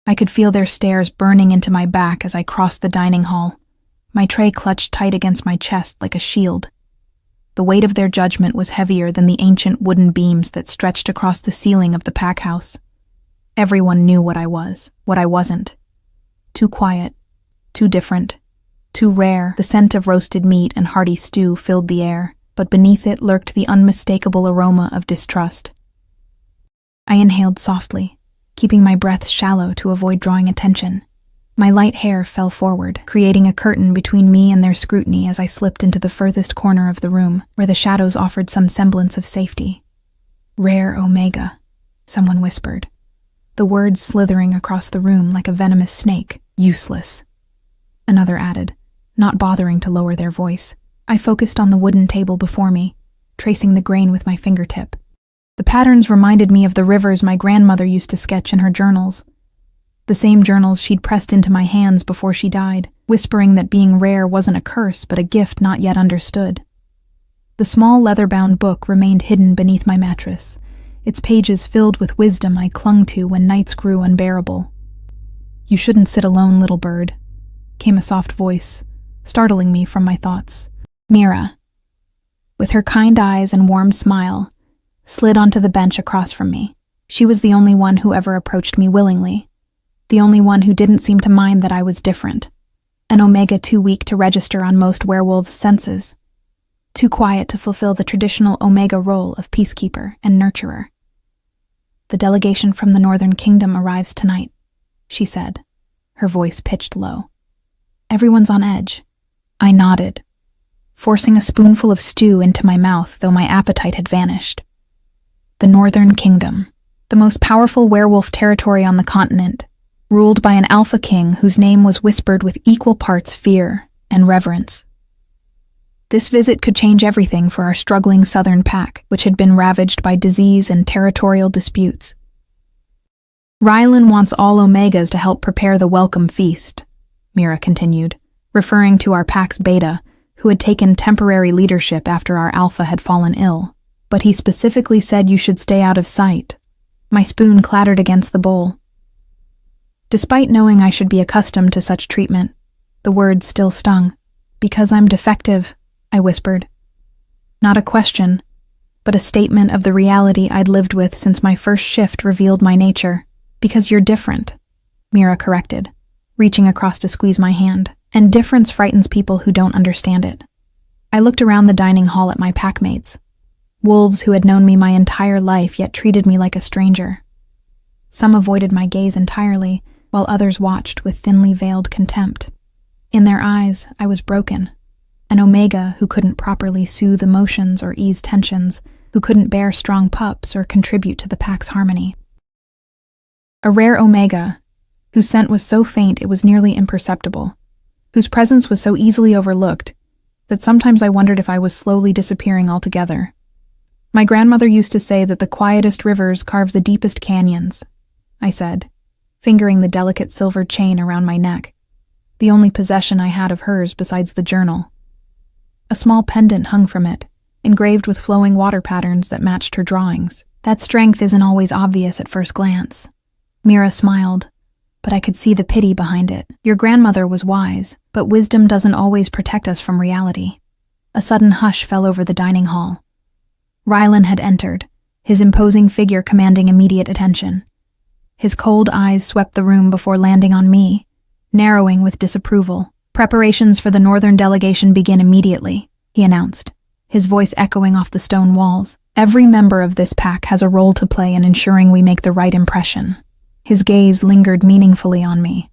I could feel their stares burning into my back as I crossed the dining hall, my tray clutched tight against my chest like a shield. The weight of their judgment was heavier than the ancient wooden beams that stretched across the ceiling of the pack house. Everyone knew what I was, what I wasn't. Too quiet, too different, too rare. The scent of roasted meat and hearty stew filled the air, but beneath it lurked the unmistakable aroma of distrust. I inhaled softly, keeping my breath shallow to avoid drawing attention. My light hair fell forward, creating a curtain between me and their scrutiny as I slipped into the furthest corner of the room, where the shadows offered some semblance of safety. "Rare Omega," someone whispered, the words slithering across the room like a venomous snake. "Useless," another added, not bothering to lower their voice. I focused on the wooden table before me, tracing the grain with my fingertip. The patterns reminded me of the rivers my grandmother used to sketch in her journals. The same journals she'd pressed into my hands before she died, whispering that being rare wasn't a curse but a gift not yet understood. The small leather-bound book remained hidden beneath my mattress, its pages filled with wisdom I clung to when nights grew unbearable. "You shouldn't sit alone, little bird," came a soft voice, startling me from my thoughts. Mira, with her kind eyes and warm smile, slid onto the bench across from me. She was the only one who ever approached me willingly. The only one who didn't seem to mind that I was different. An Omega too weak to register on most werewolves' senses. Too quiet to fulfill the traditional Omega role of peacekeeper and nurturer. "The delegation from the Northern Kingdom arrives tonight," she said, her voice pitched low. "Everyone's on edge." I nodded, forcing a spoonful of stew into my mouth, though my appetite had vanished. The Northern Kingdom, the most powerful werewolf territory on the continent, ruled by an alpha king whose name was whispered with equal parts fear and reverence. This visit could change everything for our struggling southern pack, which had been ravaged by disease and territorial disputes. "Rylan wants all Omegas to help prepare the welcome feast," Mira continued, referring to our pack's beta, who had taken temporary leadership after our alpha had fallen ill. "But he specifically said you should stay out of sight." My spoon clattered against the bowl. Despite knowing I should be accustomed to such treatment, the words still stung. "Because I'm defective," I whispered. Not a question, but a statement of the reality I'd lived with since my first shift revealed my nature. "Because you're different," Mira corrected, reaching across to squeeze my hand. "And difference frightens people who don't understand it." I looked around the dining hall at my packmates, wolves who had known me my entire life yet treated me like a stranger. Some avoided my gaze entirely, while others watched with thinly veiled contempt. In their eyes, I was broken, an Omega who couldn't properly soothe emotions or ease tensions, who couldn't bear strong pups or contribute to the pack's harmony. A rare Omega, whose scent was so faint it was nearly imperceptible, whose presence was so easily overlooked that sometimes I wondered if I was slowly disappearing altogether. "My grandmother used to say that the quietest rivers carve the deepest canyons," I said, fingering the delicate silver chain around my neck, the only possession I had of hers besides the journal. A small pendant hung from it, engraved with flowing water patterns that matched her drawings. "That strength isn't always obvious at first glance." Mira smiled, but I could see the pity behind it. "Your grandmother was wise, but wisdom doesn't always protect us from reality." A sudden hush fell over the dining hall. Rylan had entered, his imposing figure commanding immediate attention. His cold eyes swept the room before landing on me, narrowing with disapproval. "Preparations for the northern delegation begin immediately," he announced, his voice echoing off the stone walls. "Every member of this pack has a role to play in ensuring we make the right impression." His gaze lingered meaningfully on me.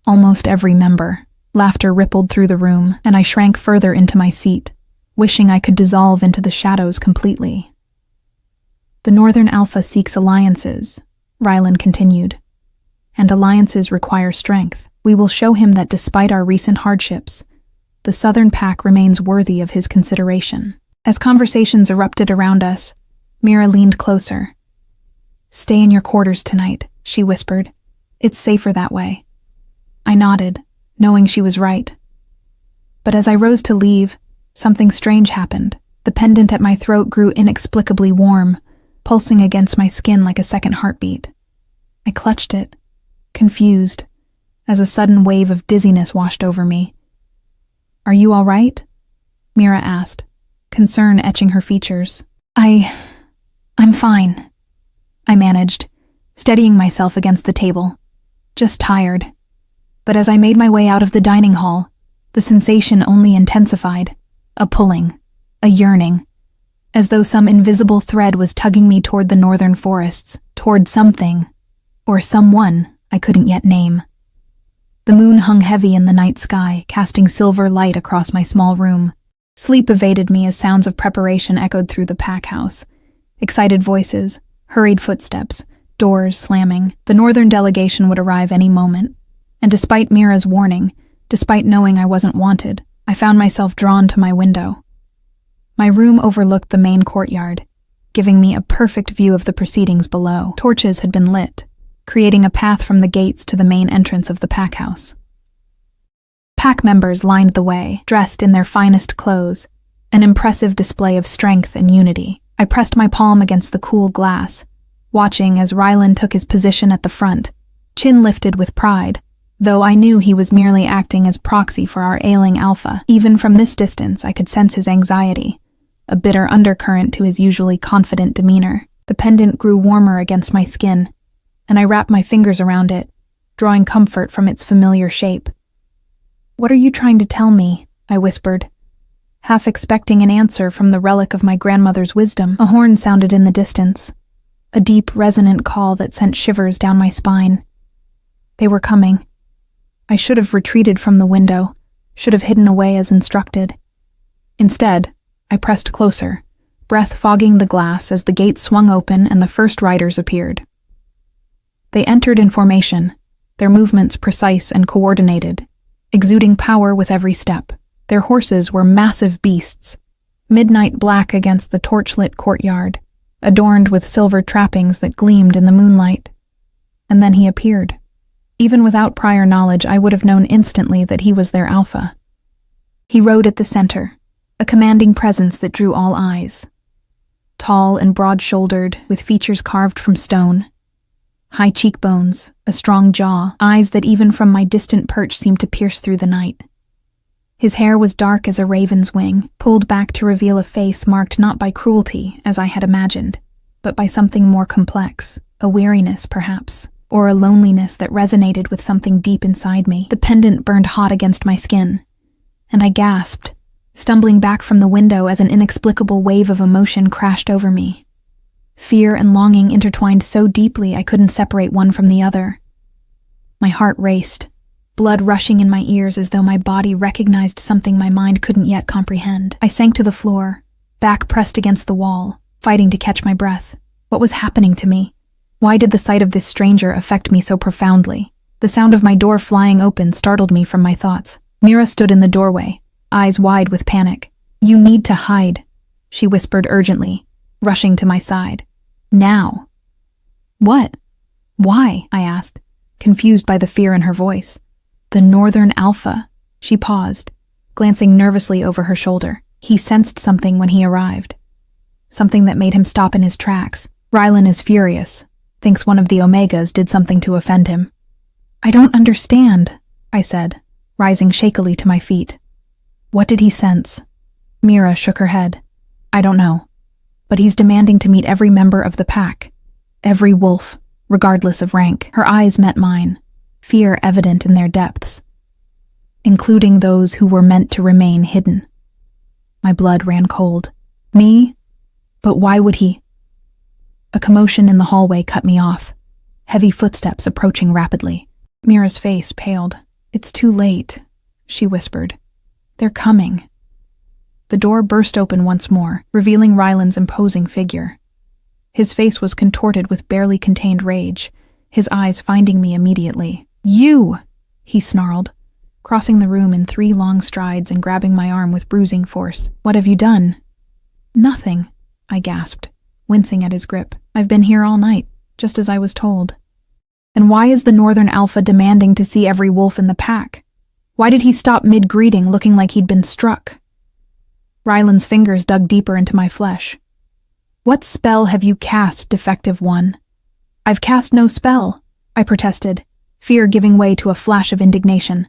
"Almost every member." Laughter rippled through the room, and I shrank further into my seat, wishing I could dissolve into the shadows completely. "The Northern Alpha seeks alliances," Rylan continued, "and alliances require strength. We will show him that despite our recent hardships, the Southern Pack remains worthy of his consideration." As conversations erupted around us, Mira leaned closer. "Stay in your quarters tonight," she whispered. "It's safer that way." I nodded, knowing she was right. But as I rose to leave, something strange happened. The pendant at my throat grew inexplicably warm, pulsing against my skin like a second heartbeat. I clutched it, confused, as a sudden wave of dizziness washed over me. "Are you all right?" Mira asked, concern etching her features. I'm fine," I managed, steadying myself against the table. "Just tired." But as I made my way out of the dining hall, the sensation only intensified. A pulling, a yearning, as though some invisible thread was tugging me toward the northern forests, toward something, or someone I couldn't yet name. The moon hung heavy in the night sky, casting silver light across my small room. Sleep evaded me as sounds of preparation echoed through the pack house. Excited voices, hurried footsteps, doors slamming. The northern delegation would arrive any moment. And despite Mira's warning, despite knowing I wasn't wanted, I found myself drawn to my window. My room overlooked the main courtyard, giving me a perfect view of the proceedings below. Torches had been lit, creating a path from the gates to the main entrance of the pack house. Pack members lined the way, dressed in their finest clothes, an impressive display of strength and unity. I pressed my palm against the cool glass, watching as Rylan took his position at the front, chin lifted with pride, though I knew he was merely acting as proxy for our ailing alpha. Even from this distance, I could sense his anxiety, a bitter undercurrent to his usually confident demeanor. The pendant grew warmer against my skin, and I wrapped my fingers around it, drawing comfort from its familiar shape. "What are you trying to tell me?" I whispered, half expecting an answer from the relic of my grandmother's wisdom. A horn sounded in the distance, a deep, resonant call that sent shivers down my spine. They were coming. I should have retreated from the window, should have hidden away as instructed. Instead, I pressed closer, breath fogging the glass as the gate swung open and the first riders appeared. They entered in formation, their movements precise and coordinated, exuding power with every step. Their horses were massive beasts, midnight black against the torchlit courtyard, adorned with silver trappings that gleamed in the moonlight. And then he appeared. Even without prior knowledge, I would have known instantly that he was their alpha. He rode at the center, a commanding presence that drew all eyes. Tall and broad-shouldered, with features carved from stone, high cheekbones, a strong jaw, eyes that even from my distant perch seemed to pierce through the night. His hair was dark as a raven's wing, pulled back to reveal a face marked not by cruelty, as I had imagined, but by something more complex, a weariness, perhaps, or a loneliness that resonated with something deep inside me. The pendant burned hot against my skin, and I gasped, stumbling back from the window as an inexplicable wave of emotion crashed over me. Fear and longing intertwined so deeply I couldn't separate one from the other. My heart raced, blood rushing in my ears as though my body recognized something my mind couldn't yet comprehend. I sank to the floor, back pressed against the wall, fighting to catch my breath. What was happening to me? Why did the sight of this stranger affect me so profoundly? The sound of my door flying open startled me from my thoughts. Mira stood in the doorway, eyes wide with panic. "You need to hide," she whispered urgently, rushing to my side. "Now." "What? Why?" I asked, confused by the fear in her voice. "The Northern Alpha." She paused, glancing nervously over her shoulder. He sensed something when he arrived. Something that made him stop in his tracks. Rylan is furious, thinks one of the Omegas did something to offend him. "I don't understand," I said, rising shakily to my feet. "What did he sense?" Mira shook her head. "I don't know, but he's demanding to meet every member of the pack, every wolf, regardless of rank." Her eyes met mine, fear evident in their depths, including those who were meant to remain hidden. My blood ran cold. Me? But why would he? A commotion in the hallway cut me off, heavy footsteps approaching rapidly. Mira's face paled. "It's too late," she whispered. "They're coming." The door burst open once more, revealing Rylan's imposing figure. His face was contorted with barely contained rage, his eyes finding me immediately. "You!" he snarled, crossing the room in 3 long strides and grabbing my arm with bruising force. "What have you done?" "Nothing," I gasped, wincing at his grip. "I've been here all night, just as I was told." "Then why is the Northern Alpha demanding to see every wolf in the pack? Why did he stop mid-greeting looking like he'd been struck?" Rylan's fingers dug deeper into my flesh. "What spell have you cast, defective one?" "I've cast no spell," I protested, fear giving way to a flash of indignation.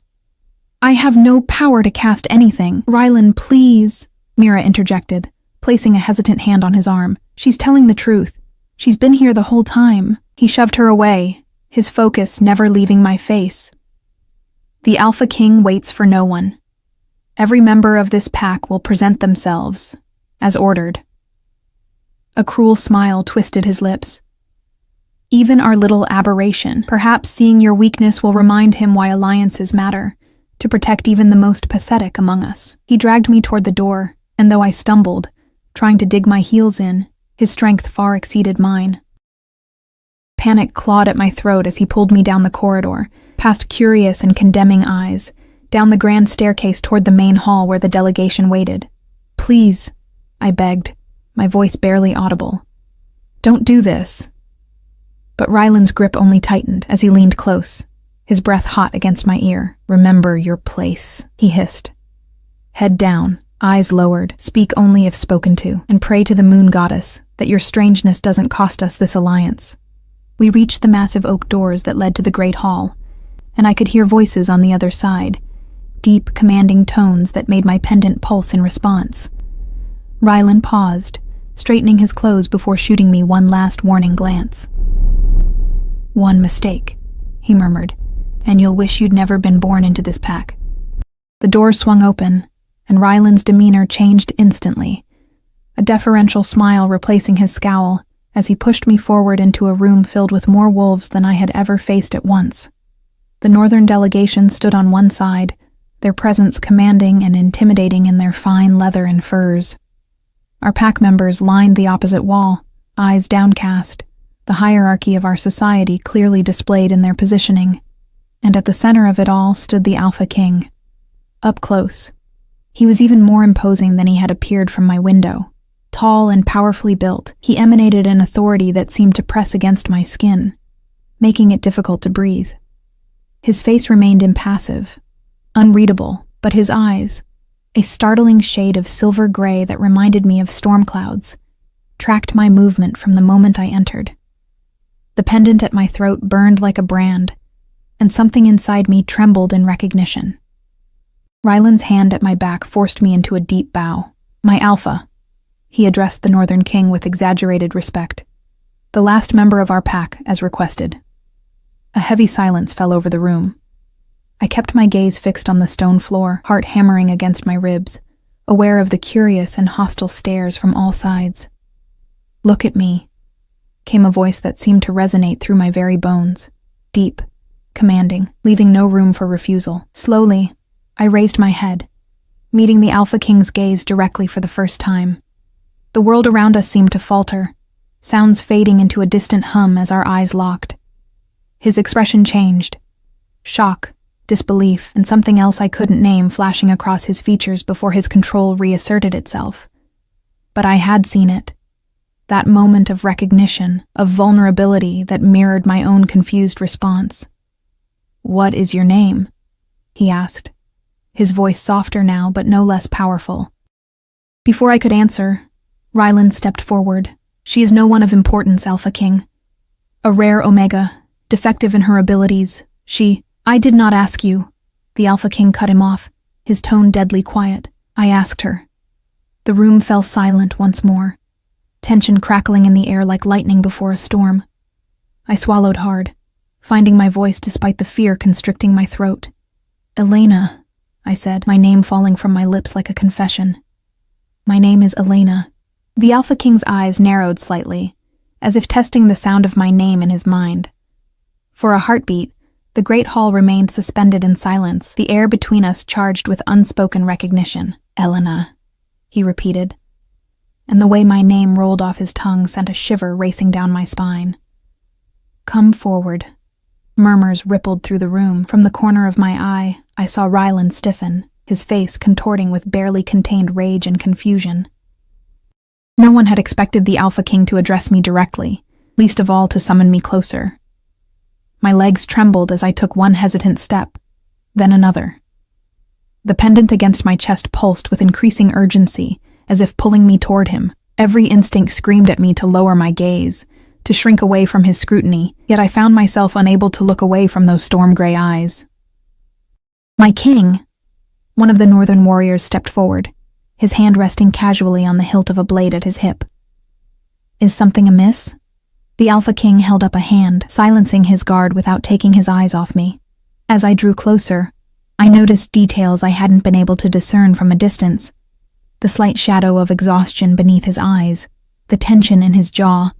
"I have no power to cast anything. Rylan, please," Mira interjected, placing a hesitant hand on his arm. "She's telling the truth. She's been here the whole time." He shoved her away, his focus never leaving my face. "The Alpha King waits for no one. Every member of this pack will present themselves, as ordered." A cruel smile twisted his lips. "Even our little aberration. Perhaps seeing your weakness will remind him why alliances matter, to protect even the most pathetic among us." He dragged me toward the door, and though I stumbled, trying to dig my heels in, his strength far exceeded mine. Panic clawed at my throat as he pulled me down the corridor, past curious and condemning eyes, down the grand staircase toward the main hall where the delegation waited. "Please," I begged, my voice barely audible. "Don't do this." But Rylan's grip only tightened as he leaned close, his breath hot against my ear. "Remember your place," he hissed. "Head down, eyes lowered, speak only if spoken to, and pray to the moon goddess that your strangeness doesn't cost us this alliance." We reached the massive oak doors that led to the great hall, and I could hear voices on the other side, deep, commanding tones that made my pendant pulse in response. Rylan paused, straightening his clothes before shooting me one last warning glance. "One mistake," he murmured, "and you'll wish you'd never been born into this pack." The door swung open, and Rylan's demeanor changed instantly, a deferential smile replacing his scowl as he pushed me forward into a room filled with more wolves than I had ever faced at once. The northern delegation stood on one side, their presence commanding and intimidating in their fine leather and furs. Our pack members lined the opposite wall, eyes downcast, the hierarchy of our society clearly displayed in their positioning, and at the center of it all stood the Alpha King. Up close, he was even more imposing than he had appeared from my window. Tall and powerfully built, he emanated an authority that seemed to press against my skin, making it difficult to breathe. His face remained impassive, unreadable, but his eyes, a startling shade of silver gray that reminded me of storm clouds, tracked my movement from the moment I entered. The pendant at my throat burned like a brand, and something inside me trembled in recognition. Rylan's hand at my back forced me into a deep bow. "My Alpha," he addressed the Northern King with exaggerated respect. "The last member of our pack, as requested." A heavy silence fell over the room. I kept my gaze fixed on the stone floor, heart hammering against my ribs, aware of the curious and hostile stares from all sides. "Look at me," came a voice that seemed to resonate through my very bones, deep, commanding, leaving no room for refusal. Slowly, I raised my head, meeting the Alpha King's gaze directly for the first time. The world around us seemed to falter, sounds fading into a distant hum as our eyes locked. His expression changed, shock, disbelief, and something else I couldn't name flashing across his features before his control reasserted itself. But I had seen it. That moment of recognition, of vulnerability that mirrored my own confused response. "What is your name?" he asked, his voice softer now but no less powerful. Before I could answer, Rylan stepped forward. "She is no one of importance, Alpha King. A rare Omega, defective in her abilities. I did not ask you." The Alpha King cut him off, his tone deadly quiet. "I asked her." The room fell silent once more, tension crackling in the air like lightning before a storm. I swallowed hard, finding my voice despite the fear constricting my throat. "Elena," I said, my name falling from my lips like a confession. "My name is Elena." The Alpha King's eyes narrowed slightly, as if testing the sound of my name in his mind. For a heartbeat, the great hall remained suspended in silence, the air between us charged with unspoken recognition. "Elena," he repeated, and the way my name rolled off his tongue sent a shiver racing down my spine. "Come forward." Murmurs rippled through the room. From the corner of my eye, I saw Rylan stiffen, his face contorting with barely contained rage and confusion. No one had expected the Alpha King to address me directly, least of all to summon me closer. My legs trembled as I took one hesitant step, then another. The pendant against my chest pulsed with increasing urgency, as if pulling me toward him. Every instinct screamed at me to lower my gaze, to shrink away from his scrutiny, yet I found myself unable to look away from those storm-gray eyes. "My king!" One of the northern warriors stepped forward, his hand resting casually on the hilt of a blade at his hip. "Is something amiss?" The Alpha King held up a hand, silencing his guard without taking his eyes off me. As I drew closer, I noticed details I hadn't been able to discern from a distance. The slight shadow of exhaustion beneath his eyes, the tension in his jaw,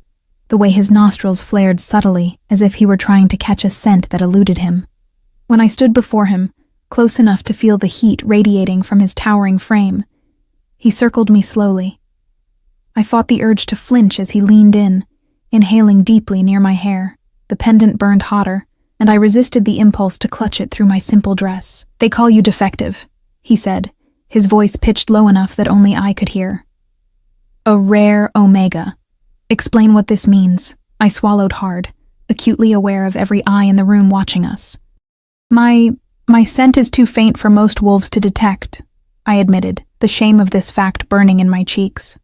the way his nostrils flared subtly as if he were trying to catch a scent that eluded him. When I stood before him, close enough to feel the heat radiating from his towering frame, he circled me slowly. I fought the urge to flinch as he leaned in, inhaling deeply near my hair. The pendant burned hotter, and I resisted the impulse to clutch it through my simple dress. "They call you defective," he said, his voice pitched low enough that only I could hear. "A rare Omega. Explain what this means." I swallowed hard, acutely aware of every eye in the room watching us. My scent is too faint for most wolves to detect," I admitted, the shame of this fact burning in my cheeks.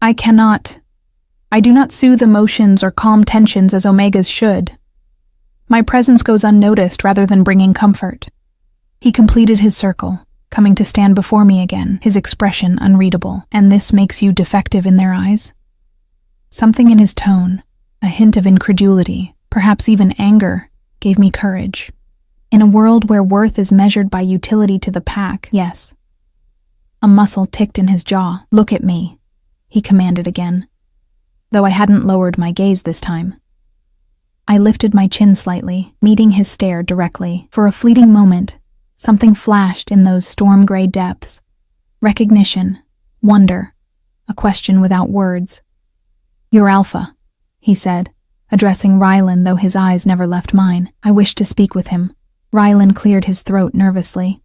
I do not soothe emotions or calm tensions as Omegas should. My presence goes unnoticed rather than bringing comfort." He completed his circle, coming to stand before me again, his expression unreadable. "And this makes you defective in their eyes?" Something in his tone, a hint of incredulity, perhaps even anger, gave me courage. In a world where worth is measured by utility to the pack, yes. A muscle ticked in his jaw. "Look at me," he commanded again, though I hadn't lowered my gaze this time. I lifted my chin slightly, meeting his stare directly. For a fleeting moment, something flashed in those storm-gray depths. Recognition, wonder, a question without words. "You're Alpha," he said, addressing Rylan, though his eyes never left mine. I wished to speak with him. Rylan cleared his throat nervously.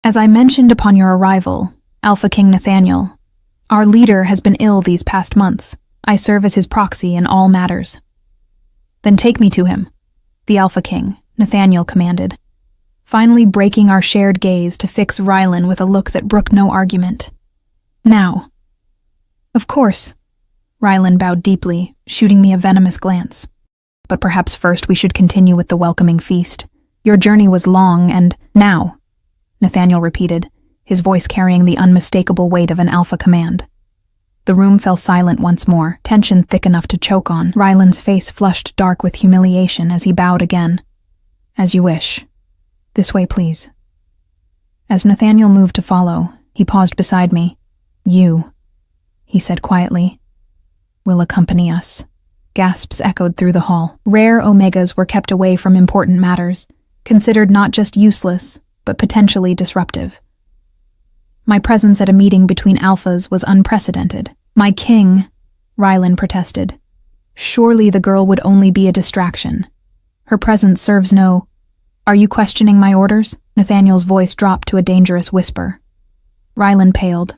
"As I mentioned upon your arrival, Alpha King Nathaniel, our leader has been ill these past months. I serve as his proxy in all matters." "Then take me to him," the Alpha King, Nathaniel commanded, finally breaking our shared gaze to fix Rylan with a look that brooked no argument. "Now." "Of course." Rylan bowed deeply, shooting me a venomous glance. "But perhaps first we should continue with the welcoming feast. Your journey was long and—" "Now," Nathaniel repeated, his voice carrying the unmistakable weight of an Alpha command. The room fell silent once more, tension thick enough to choke on. Rylan's face flushed dark with humiliation as he bowed again. "As you wish. This way, please." As Nathaniel moved to follow, he paused beside me. "You," he said quietly, "will accompany us." Gasps echoed through the hall. Rare Omegas were kept away from important matters, considered not just useless, but potentially disruptive. My presence at a meeting between Alphas was unprecedented. "My king," Rylan protested. "Surely the girl would only be a distraction. Her presence serves no—" "Are you questioning my orders?" Nathaniel's voice dropped to a dangerous whisper. Rylan paled.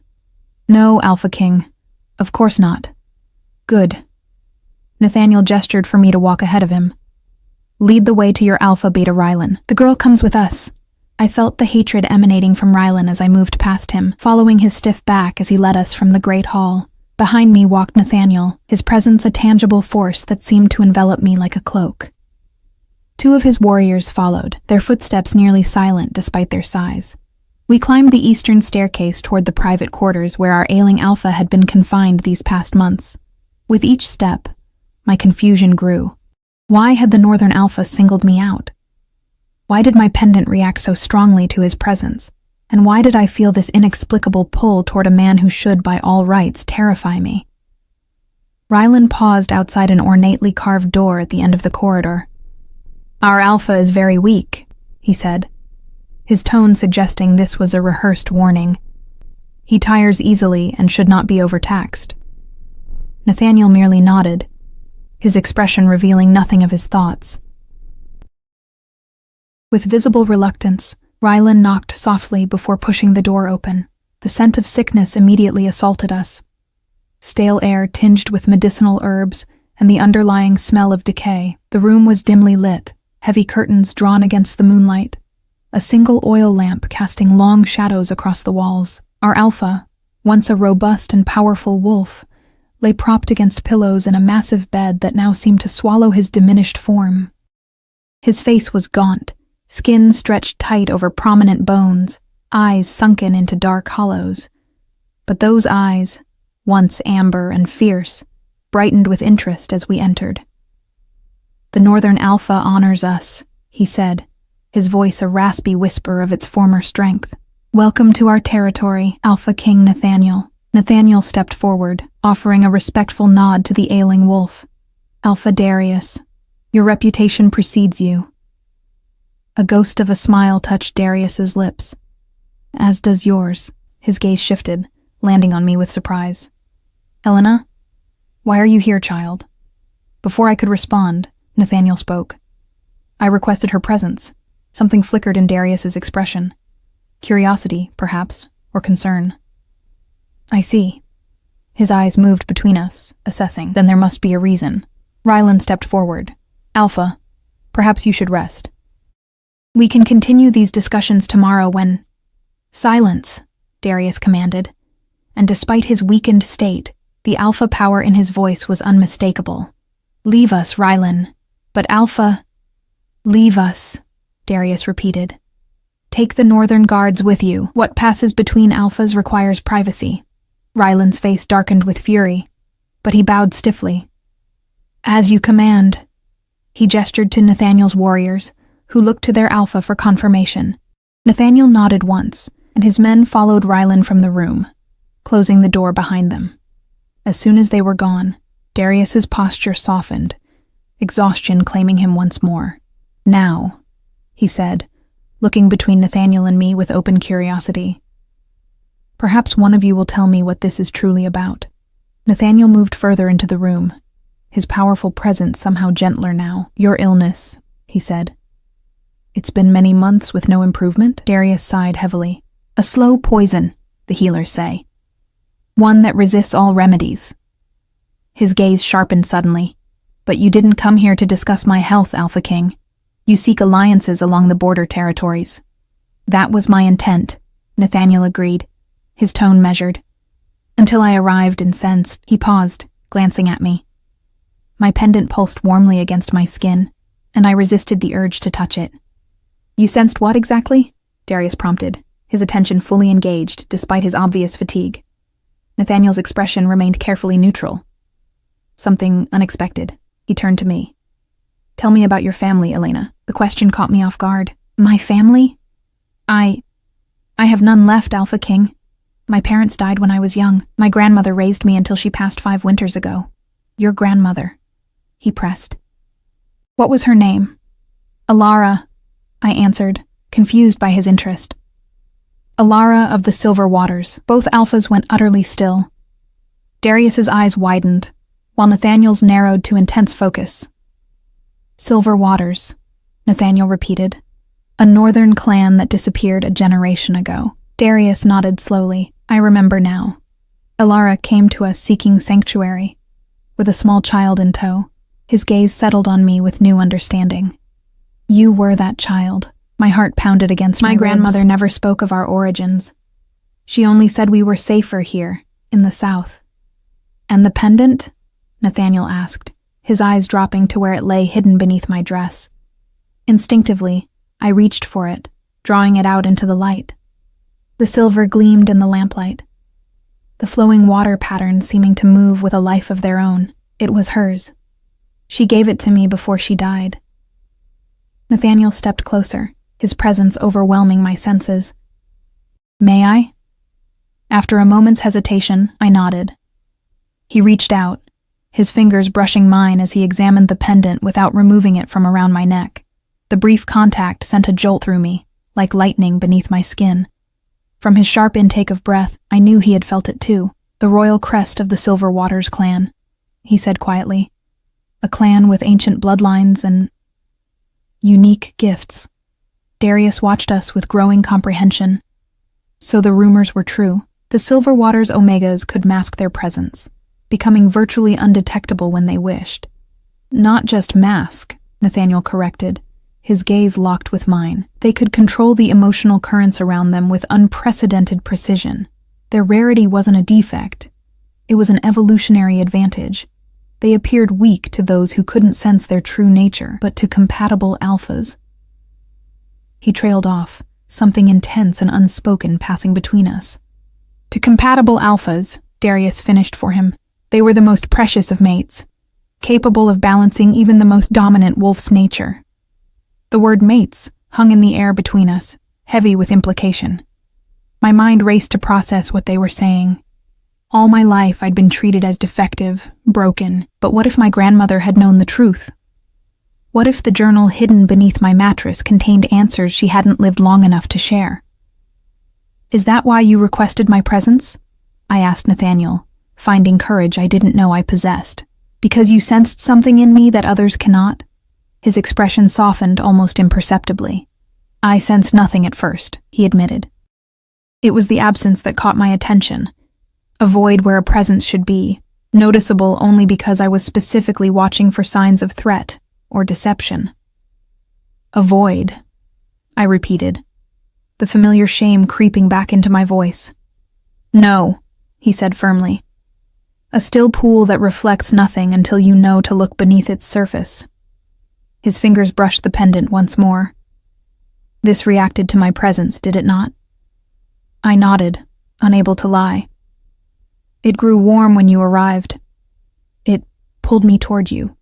"No, Alpha King. Of course not." "Good." Nathaniel gestured for me to walk ahead of him. "Lead the way to your Alpha, Beta Rylan. The girl comes with us." I felt the hatred emanating from Rylan as I moved past him, following his stiff back as he led us from the great hall. Behind me walked Nathaniel, his presence a tangible force that seemed to envelop me like a cloak. Two of his warriors followed, their footsteps nearly silent despite their size. We climbed the eastern staircase toward the private quarters where our ailing Alpha had been confined these past months. With each step, my confusion grew. Why had the Northern Alpha singled me out? Why did my pendant react so strongly to his presence? And why did I feel this inexplicable pull toward a man who should, by all rights, terrify me? Rylan paused outside an ornately carved door at the end of the corridor. "Our Alpha is very weak," he said, his tone suggesting this was a rehearsed warning. "He tires easily and should not be overtaxed." Nathaniel merely nodded, his expression revealing nothing of his thoughts. With visible reluctance, Rylan knocked softly before pushing the door open. The scent of sickness immediately assaulted us. Stale air tinged with medicinal herbs and the underlying smell of decay. The room was dimly lit, heavy curtains drawn against the moonlight, a single oil lamp casting long shadows across the walls. Our Alpha, once a robust and powerful wolf, lay propped against pillows in a massive bed that now seemed to swallow his diminished form. His face was gaunt, skin stretched tight over prominent bones, eyes sunken into dark hollows. But those eyes, once amber and fierce, brightened with interest as we entered. "The Northern Alpha honors us," he said, his voice a raspy whisper of its former strength. "Welcome to our territory, Alpha King Nathaniel." Nathaniel stepped forward, offering a respectful nod to the ailing wolf. "Alpha Darius, your reputation precedes you." A ghost of a smile touched Darius's lips. "As does yours." His gaze shifted, landing on me with surprise. "Elena? Why are you here, child?" Before I could respond, Nathaniel spoke. I requested her presence. Something flickered in Darius's expression. Curiosity, perhaps, or concern. "I see." His eyes moved between us, assessing. "Then there must be a reason." Rylan stepped forward. "Alpha, perhaps you should rest. We can continue these discussions tomorrow when—" "Silence," Darius commanded, and despite his weakened state, the alpha power in his voice was unmistakable. "Leave us, Rylan." "But Alpha—" "Leave us," Darius repeated. "Take the Northern Guards with you. What passes between Alphas requires privacy." Rylan's face darkened with fury, but he bowed stiffly. "As you command." He gestured to Nathaniel's warriors, who looked to their Alpha for confirmation. Nathaniel nodded once, and his men followed Rylan from the room, closing the door behind them. As soon as they were gone, Darius's posture softened, exhaustion claiming him once more. "Now," he said, looking between Nathaniel and me with open curiosity. "Perhaps one of you will tell me what this is truly about." Nathaniel moved further into the room, his powerful presence somehow gentler now. "Your illness," he said. "It's been many months with no improvement?" Darius sighed heavily. "A slow poison, the healers say. One that resists all remedies." His gaze sharpened suddenly. "But you didn't come here to discuss my health, Alpha King. You seek alliances along the border territories." "That was my intent," Nathaniel agreed, his tone measured. "Until I arrived and sensed." He paused, glancing at me. My pendant pulsed warmly against my skin, and I resisted the urge to touch it. "You sensed what exactly?" Darius prompted, his attention fully engaged despite his obvious fatigue. Nathaniel's expression remained carefully neutral. "Something unexpected." He turned to me. "Tell me about your family, Elena." The question caught me off guard. "My family? I have none left, Alpha King. My parents died when I was young. My grandmother raised me until she passed 5 winters ago." "Your grandmother," he pressed. "What was her name?" "Alara," I answered, confused by his interest. "Alara of the Silver Waters." Both Alphas went utterly still. Darius's eyes widened, while Nathaniel's narrowed to intense focus. "Silver Waters," Nathaniel repeated. "A northern clan that disappeared a generation ago." Darius nodded slowly. "I remember now. Alara came to us seeking sanctuary, with a small child in tow." His gaze settled on me with new understanding. "You were that child." My heart pounded against my grandmother ribs. never spoke of our origins. She only said we were safer here, in the south. "And the pendant?" Nathaniel asked, his eyes dropping to where it lay hidden beneath my dress. Instinctively, I reached for it, drawing it out into the light. The silver gleamed in the lamplight, the flowing water patterns seeming to move with a life of their own. It was hers. She gave it to me before she died. Nathaniel stepped closer, his presence overwhelming my senses. "May I?" After a moment's hesitation, I nodded. He reached out, his fingers brushing mine as he examined the pendant without removing it from around my neck. The brief contact sent a jolt through me, like lightning beneath my skin. From his sharp intake of breath, I knew he had felt it too. "The royal crest of the Silver Waters clan," he said quietly. "A clan with ancient bloodlines and unique gifts." Darius watched us with growing comprehension. So the rumors were true. The Silver Waters Omegas could mask their presence, becoming virtually undetectable when they wished. "Not just mask," Nathaniel corrected, his gaze locked with mine. "They could control the emotional currents around them with unprecedented precision. Their rarity wasn't a defect. It was an evolutionary advantage. They appeared weak to those who couldn't sense their true nature, but to compatible alphas. He trailed off, something intense and unspoken passing between us. To compatible alphas, Darius finished for him. They were the most precious of mates, capable of balancing even the most dominant wolf's nature. The word mates hung in the air between us, heavy with implication. My mind raced to process what they were saying. All my life I'd been treated as defective, broken, but what if my grandmother had known the truth? What if the journal hidden beneath my mattress contained answers she hadn't lived long enough to share? "Is that why you requested my presence?" I asked Nathaniel, finding courage I didn't know I possessed. "Because you sensed something in me that others cannot?" His expression softened almost imperceptibly. "I sensed nothing at first," he admitted. "It was the absence that caught my attention. A void where a presence should be, noticeable only because I was specifically watching for signs of threat or deception." "A void," I repeated, the familiar shame creeping back into my voice. "No," he said firmly. "A still pool that reflects nothing until you know to look beneath its surface." His fingers brushed the pendant once more. "This reacted to my presence, did it not?" I nodded, unable to lie. "It grew warm when you arrived. It pulled me toward you."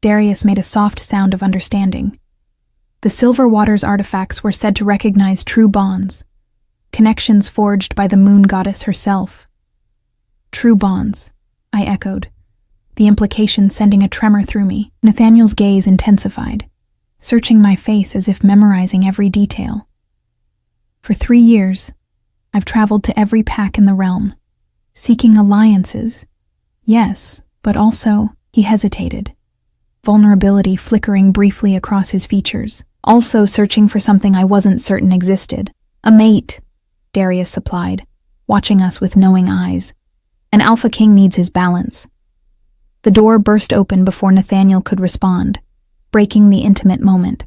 Darius made a soft sound of understanding. The Silver Waters artifacts were said to recognize true bonds, connections forged by the moon goddess herself. "True bonds," I echoed, the implication sending a tremor through me. Nathaniel's gaze intensified, searching my face as if memorizing every detail. "For 3 years, I've traveled to every pack in the realm, seeking alliances. Yes, but also," he hesitated, vulnerability flickering briefly across his features. "Also searching for something I wasn't certain existed. A mate," Darius supplied, watching us with knowing eyes. "An alpha king needs his balance." The door burst open before Nathaniel could respond, breaking the intimate moment.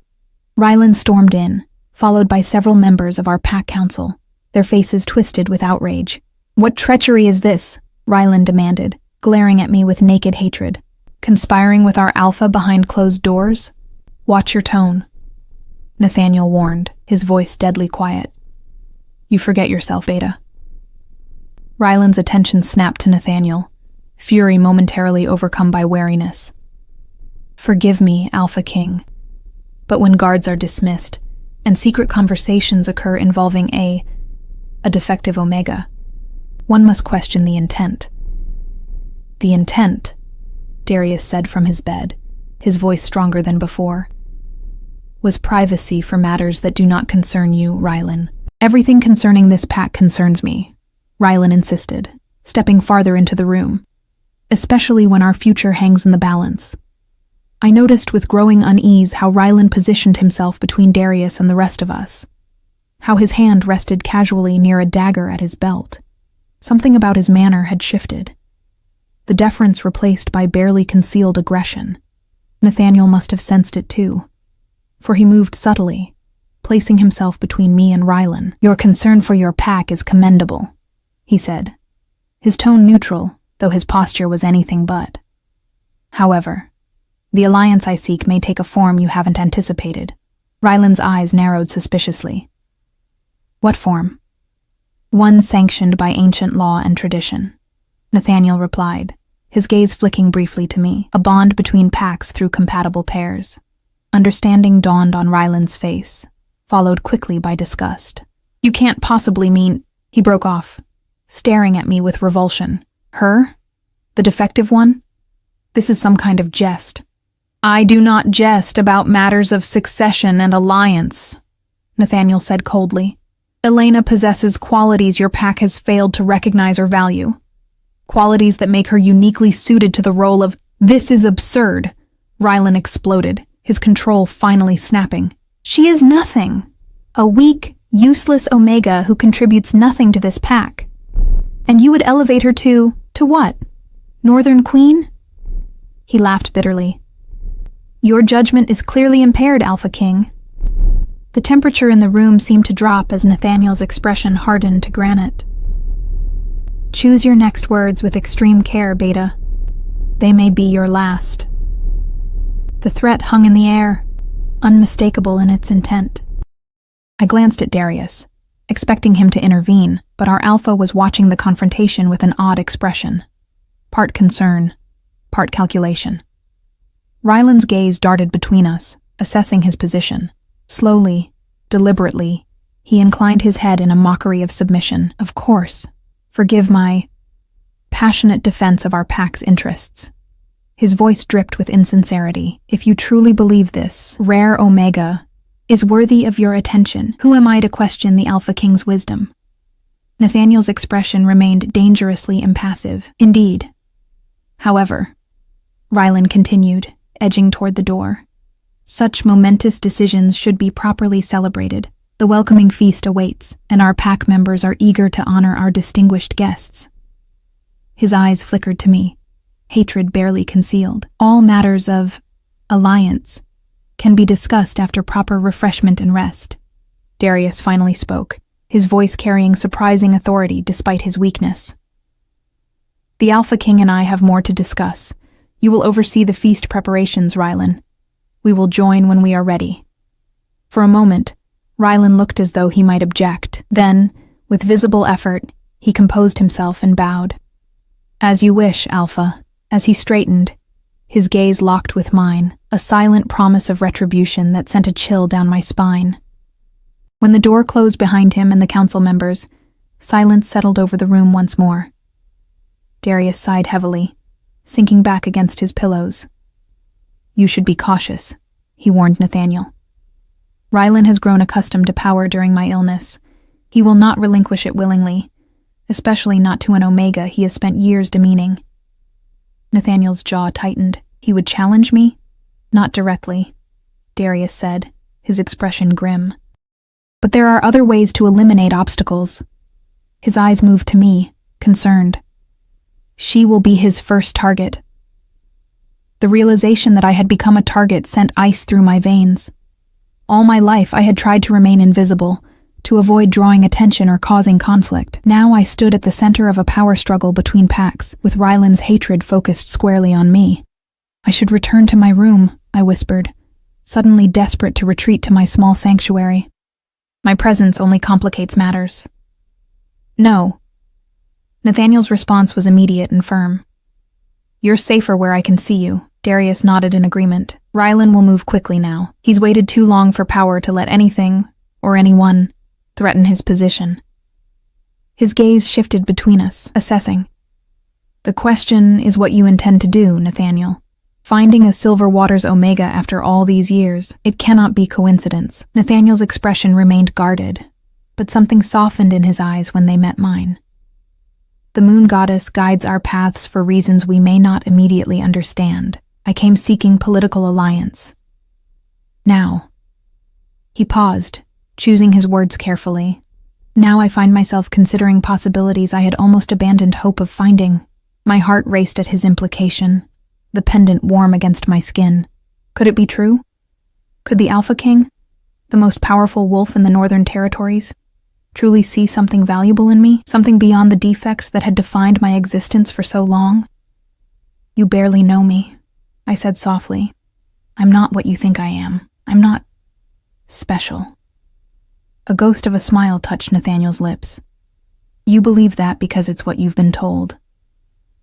Rylan stormed in, followed by several members of our pack council, their faces twisted with outrage. "What treachery is this?" Rylan demanded, glaring at me with naked hatred. "Conspiring with our alpha behind closed doors? Watch your tone," Nathaniel warned, his voice deadly quiet. "You forget yourself, Beta." Rylan's attention snapped to Nathaniel, fury momentarily overcome by wariness. "Forgive me, Alpha King, but when guards are dismissed, and secret conversations occur involving a defective Omega, one must question the intent." "The intent," Darius said from his bed, his voice stronger than before, "was privacy for matters that do not concern you, Rylan." "Everything concerning this pack concerns me," Rylan insisted, stepping farther into the room, "especially when our future hangs in the balance." I noticed with growing unease how Rylan positioned himself between Darius and the rest of us, how his hand rested casually near a dagger at his belt. Something about his manner had shifted, the deference replaced by barely concealed aggression. Nathaniel must have sensed it too, for he moved subtly, placing himself between me and Rylan. "Your concern for your pack is commendable," he said, his tone neutral, though his posture was anything but. "However, the alliance I seek may take a form you haven't anticipated." Rylan's eyes narrowed suspiciously. "What form?" "One sanctioned by ancient law and tradition," Nathaniel replied, his gaze flicking briefly to me. "A bond between packs through compatible pairs." Understanding dawned on Rylan's face, followed quickly by disgust. "You can't possibly mean—" He broke off, staring at me with revulsion. "Her? The defective one? This is some kind of jest." "I do not jest about matters of succession and alliance," Nathaniel said coldly. "Elena possesses qualities your pack has failed to recognize or value. Qualities that make her uniquely suited to the role of—" "This is absurd," Rylan exploded, his control finally snapping. "She is nothing. A weak, useless Omega who contributes nothing to this pack. And you would elevate her to what? Northern Queen?" He laughed bitterly. "Your judgment is clearly impaired, Alpha King." The temperature in the room seemed to drop as Nathaniel's expression hardened to granite. Choose your next words with extreme care, Beta. They may be your last. The threat hung in the air, unmistakable in its intent. I glanced at Darius, expecting him to intervene, but our alpha was watching the confrontation with an odd expression. Part concern, part calculation. Ryland's gaze darted between us, assessing his position. Slowly, deliberately, he inclined his head in a mockery of submission. Of course. Forgive my passionate defense of our pack's interests. His voice dripped with insincerity. If you truly believe this, rare Omega is worthy of your attention, who am I to question the Alpha King's wisdom? Nathaniel's expression remained dangerously impassive. Indeed. However, Ryland continued, edging toward the door. Such momentous decisions should be properly celebrated. The welcoming feast awaits, and our pack members are eager to honor our distinguished guests. His eyes flickered to me, hatred barely concealed. All matters of alliance can be discussed after proper refreshment and rest. Darius finally spoke, his voice carrying surprising authority despite his weakness. The Alpha King and I have more to discuss. You will oversee the feast preparations, Ryland. We will join when we are ready. For a moment, Ryland looked as though he might object. Then, with visible effort, he composed himself and bowed. As you wish, Alpha. As he straightened, his gaze locked with mine, a silent promise of retribution that sent a chill down my spine. When the door closed behind him and the council members, silence settled over the room once more. Darius sighed heavily, sinking back against his pillows. You should be cautious, he warned Nathaniel. Ryland has grown accustomed to power during my illness. He will not relinquish it willingly, especially not to an Omega he has spent years demeaning. Nathaniel's jaw tightened. He would challenge me? Not directly, Darius said, his expression grim. But there are other ways to eliminate obstacles. His eyes moved to me, concerned. She will be his first target. The realization that I had become a target sent ice through my veins. All my life I had tried to remain invisible, to avoid drawing attention or causing conflict. Now I stood at the center of a power struggle between packs, with Ryland's hatred focused squarely on me. I should return to my room, I whispered, suddenly desperate to retreat to my small sanctuary. My presence only complicates matters. No. Nathaniel's response was immediate and firm. You're safer where I can see you. Darius nodded in agreement. Ryland will move quickly now. He's waited too long for power to let anything, or anyone, threaten his position. His gaze shifted between us, assessing. The question is what you intend to do, Nathaniel. Finding a Silver Waters Omega after all these years, it cannot be coincidence. Nathaniel's expression remained guarded, but something softened in his eyes when they met mine. The moon goddess guides our paths for reasons we may not immediately understand. I came seeking political alliance. Now. He paused, choosing his words carefully. Now I find myself considering possibilities I had almost abandoned hope of finding. My heart raced at his implication, the pendant warm against my skin. Could it be true? Could the Alpha King, the most powerful wolf in the Northern Territories, truly see something valuable in me, something beyond the defects that had defined my existence for so long? You barely know me, I said softly. I'm not what you think I am. I'm not special. A ghost of a smile touched Nathaniel's lips. You believe that because it's what you've been told.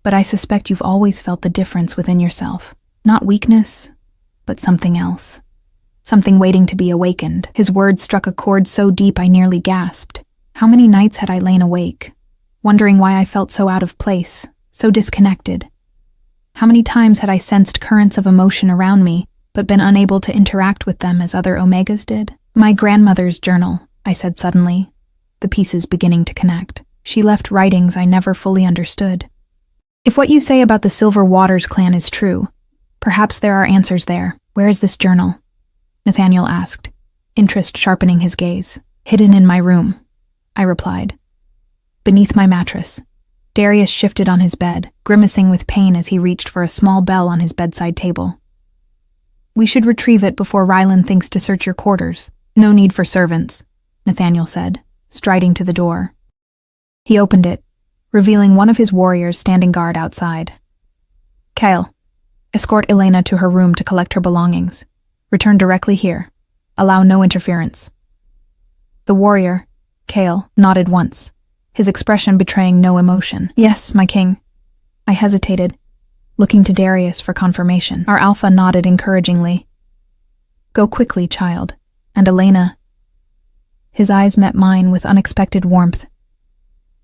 But I suspect you've always felt the difference within yourself. Not weakness, but something else. Something waiting to be awakened. His words struck a chord so deep I nearly gasped. How many nights had I lain awake, wondering why I felt so out of place, so disconnected? How many times had I sensed currents of emotion around me, but been unable to interact with them as other Omegas did? My grandmother's journal, I said suddenly, the pieces beginning to connect. She left writings I never fully understood. If what you say about the Silver Waters clan is true, perhaps there are answers there. Where is this journal? Nathaniel asked, interest sharpening his gaze. Hidden in my room, I replied. Beneath my mattress. Darius shifted on his bed, grimacing with pain as he reached for a small bell on his bedside table. We should retrieve it before Ryland thinks to search your quarters. No need for servants, Nathaniel said, striding to the door. He opened it, revealing one of his warriors standing guard outside. Kale, escort Elena to her room to collect her belongings. Return directly here. Allow no interference. The warrior, Kale, nodded once, his expression betraying no emotion. Yes, my king. I hesitated, looking to Darius for confirmation. Our alpha nodded encouragingly. Go quickly, child. And Elena. His eyes met mine with unexpected warmth.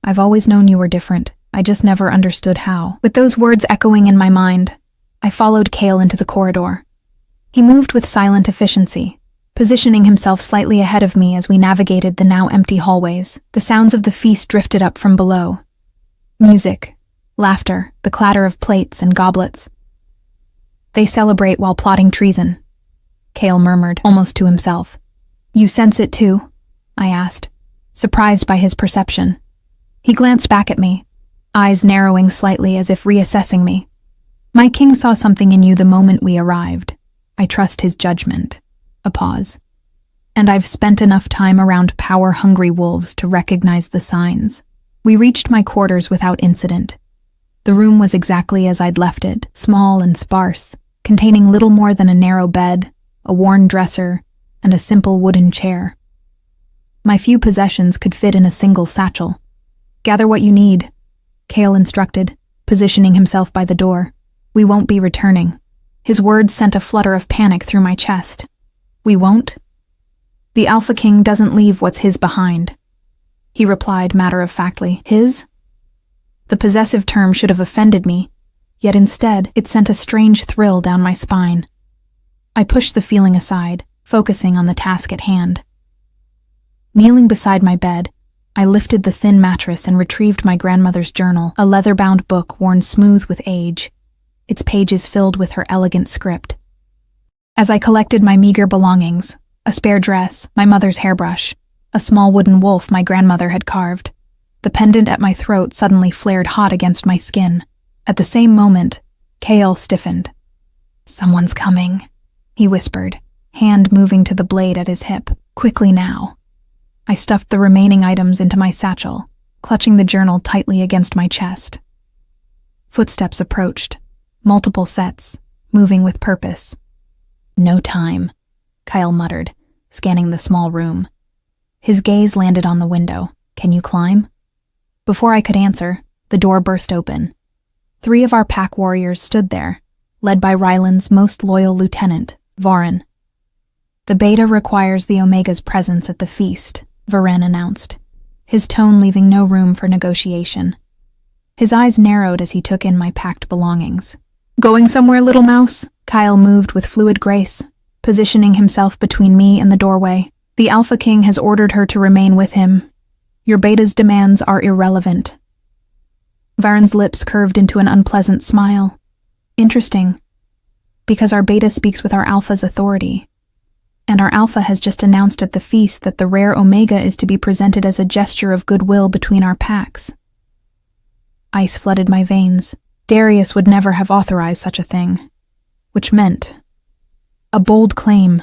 I've always known you were different. I just never understood how. With those words echoing in my mind, I followed Kale into the corridor. He moved with silent efficiency, positioning himself slightly ahead of me as we navigated the now empty hallways. The sounds of the feast drifted up from below. Music, laughter, the clatter of plates and goblets. They celebrate while plotting treason, Kale murmured, almost to himself. You sense it too? I asked, surprised by his perception. He glanced back at me, eyes narrowing slightly as if reassessing me. My king saw something in you the moment we arrived. I trust his judgment. A pause. And I've spent enough time around power-hungry wolves to recognize the signs. We reached my quarters without incident. The room was exactly as I'd left it, small and sparse, containing little more than a narrow bed, a worn dresser, and a simple wooden chair. My few possessions could fit in a single satchel. Gather what you need, Kale instructed, positioning himself by the door. We won't be returning. His words sent a flutter of panic through my chest. We won't? The Alpha King doesn't leave what's his behind, he replied matter-of-factly. His? The possessive term should have offended me, yet instead it sent a strange thrill down my spine. I pushed the feeling aside, focusing on the task at hand. Kneeling beside my bed, I lifted the thin mattress and retrieved my grandmother's journal, a leather-bound book worn smooth with age, its pages filled with her elegant script. As I collected my meager belongings, a spare dress, my mother's hairbrush, a small wooden wolf my grandmother had carved, the pendant at my throat suddenly flared hot against my skin. At the same moment, Kale stiffened. Someone's coming, he whispered, hand moving to the blade at his hip. Quickly now. I stuffed the remaining items into my satchel, clutching the journal tightly against my chest. Footsteps approached, multiple sets, moving with purpose. No time, Kyle muttered, scanning the small room. His gaze landed on the window. Can you climb? Before I could answer, the door burst open. 3 of our pack warriors stood there, led by Ryland's most loyal lieutenant, Varen. The Beta requires the Omega's presence at the feast, Varen announced, his tone leaving no room for negotiation. His eyes narrowed as he took in my packed belongings. Going somewhere, little mouse? Kyle moved with fluid grace, positioning himself between me and the doorway. The Alpha King has ordered her to remain with him. Your Beta's demands are irrelevant. Varen's lips curved into an unpleasant smile. Interesting, because our Beta speaks with our Alpha's authority. And our Alpha has just announced at the feast that the rare Omega is to be presented as a gesture of goodwill between our packs. Ice flooded my veins. Darius would never have authorized such a thing. Which meant... A bold claim,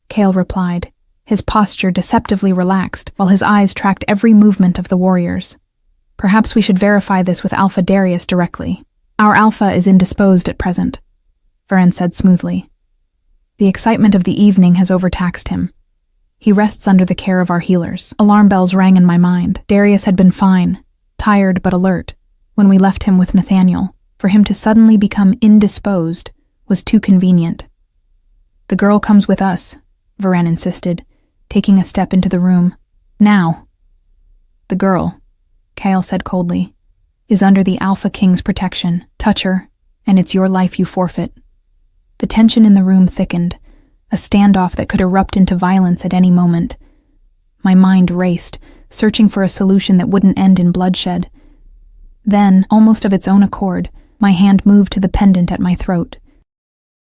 Kale replied, his posture deceptively relaxed while his eyes tracked every movement of the warriors. Perhaps we should verify this with Alpha Darius directly. Our Alpha is indisposed at present, Varen said smoothly. The excitement of the evening has overtaxed him. He rests under the care of our healers. Alarm bells rang in my mind. Darius had been fine, tired but alert, when we left him with Nathaniel. For him to suddenly become indisposed was too convenient. The girl comes with us, Varen insisted, taking a step into the room. Now. The girl, Kyle said coldly, is under the Alpha King's protection. Touch her, and it's your life you forfeit. The tension in the room thickened, a standoff that could erupt into violence at any moment. My mind raced, searching for a solution that wouldn't end in bloodshed. Then, almost of its own accord, my hand moved to the pendant at my throat.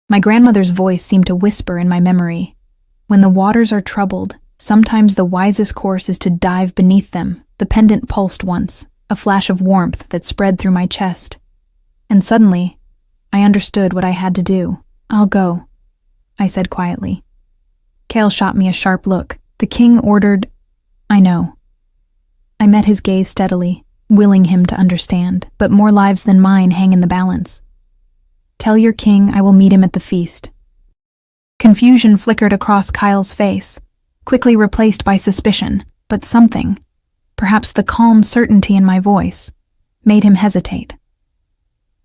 My grandmother's voice seemed to whisper in my memory. When the waters are troubled, sometimes the wisest course is to dive beneath them. The pendant pulsed once, a flash of warmth that spread through my chest. And suddenly, I understood what I had to do. I'll go, I said quietly. Kale shot me a sharp look. The king ordered... I know. I met his gaze steadily, willing him to understand, but more lives than mine hang in the balance. Tell your king I will meet him at the feast. Confusion flickered across Kyle's face, quickly replaced by suspicion, but something, perhaps the calm certainty in my voice, made him hesitate.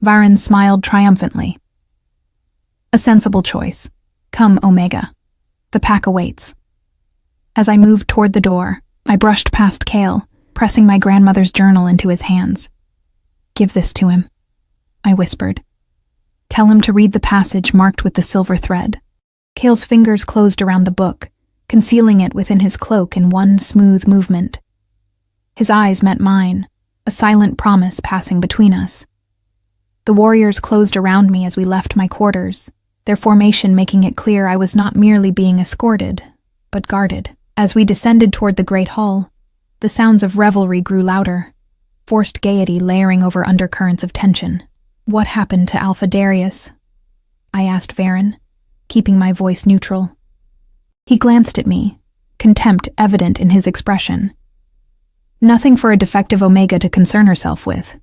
Viren smiled triumphantly. A sensible choice. Come, Omega. The pack awaits. As I moved toward the door, I brushed past Kale, pressing my grandmother's journal into his hands. Give this to him, I whispered. Tell him to read the passage marked with the silver thread. Kale's fingers closed around the book, concealing it within his cloak in one smooth movement. His eyes met mine, a silent promise passing between us. The warriors closed around me as we left my quarters, their formation making it clear I was not merely being escorted, but guarded. As we descended toward the great hall, the sounds of revelry grew louder, forced gaiety layering over undercurrents of tension. What happened to Alpha Darius? I asked Varen, keeping my voice neutral. He glanced at me, contempt evident in his expression. Nothing for a defective Omega to concern herself with.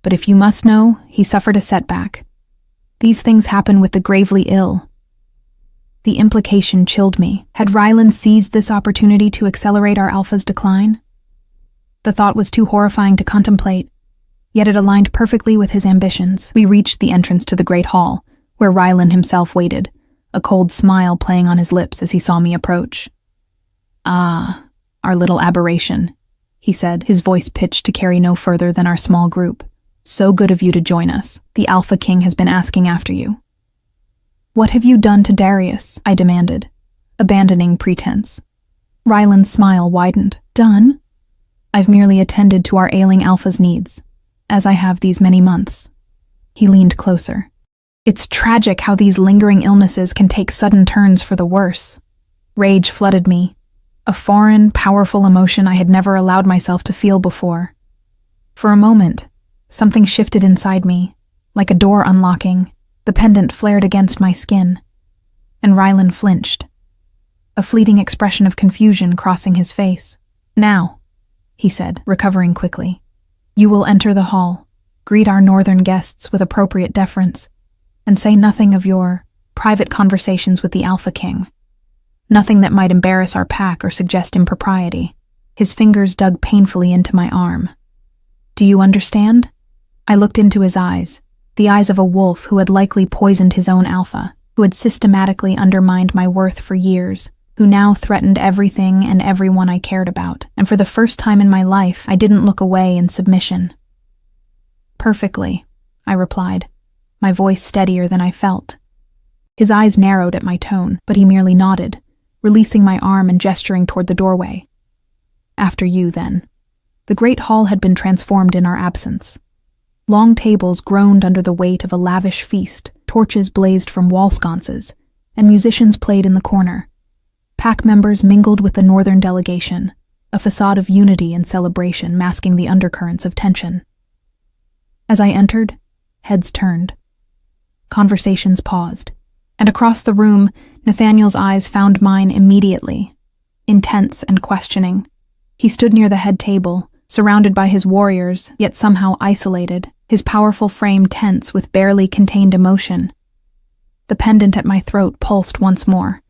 But if you must know, he suffered a setback. These things happen with the gravely ill. The implication chilled me. Had Rylan seized this opportunity to accelerate our Alpha's decline? The thought was too horrifying to contemplate, yet it aligned perfectly with his ambitions. We reached the entrance to the great hall, where Rylan himself waited, a cold smile playing on his lips as he saw me approach. Ah, our little aberration, he said, his voice pitched to carry no further than our small group. So good of you to join us. The Alpha King has been asking after you. What have you done to Darius? I demanded, abandoning pretense. Rylan's smile widened. Done? I've merely attended to our ailing Alpha's needs, as I have these many months. He leaned closer. It's tragic how these lingering illnesses can take sudden turns for the worse. Rage flooded me, a foreign, powerful emotion I had never allowed myself to feel before. For a moment, something shifted inside me, like a door unlocking. The pendant flared against my skin, and Rylan flinched, a fleeting expression of confusion crossing his face. Now, he said, recovering quickly, you will enter the hall, greet our northern guests with appropriate deference, and say nothing of your private conversations with the Alpha King. Nothing that might embarrass our pack or suggest impropriety. His fingers dug painfully into my arm. Do you understand? I looked into his eyes, the eyes of a wolf who had likely poisoned his own Alpha, who had systematically undermined my worth for years, who now threatened everything and everyone I cared about, and for the first time in my life, I didn't look away in submission. Perfectly, I replied, my voice steadier than I felt. His eyes narrowed at my tone, but he merely nodded, releasing my arm and gesturing toward the doorway. After you, then. The great hall had been transformed in our absence. Long tables groaned under the weight of a lavish feast, torches blazed from wall sconces, and musicians played in the corner. Pack members mingled with the northern delegation, a facade of unity and celebration masking the undercurrents of tension. As I entered, heads turned. Conversations paused, and across the room, Nathaniel's eyes found mine immediately, intense and questioning. He stood near the head table, surrounded by his warriors, yet somehow isolated, his powerful frame tense with barely contained emotion. The pendant at my throat pulsed once more,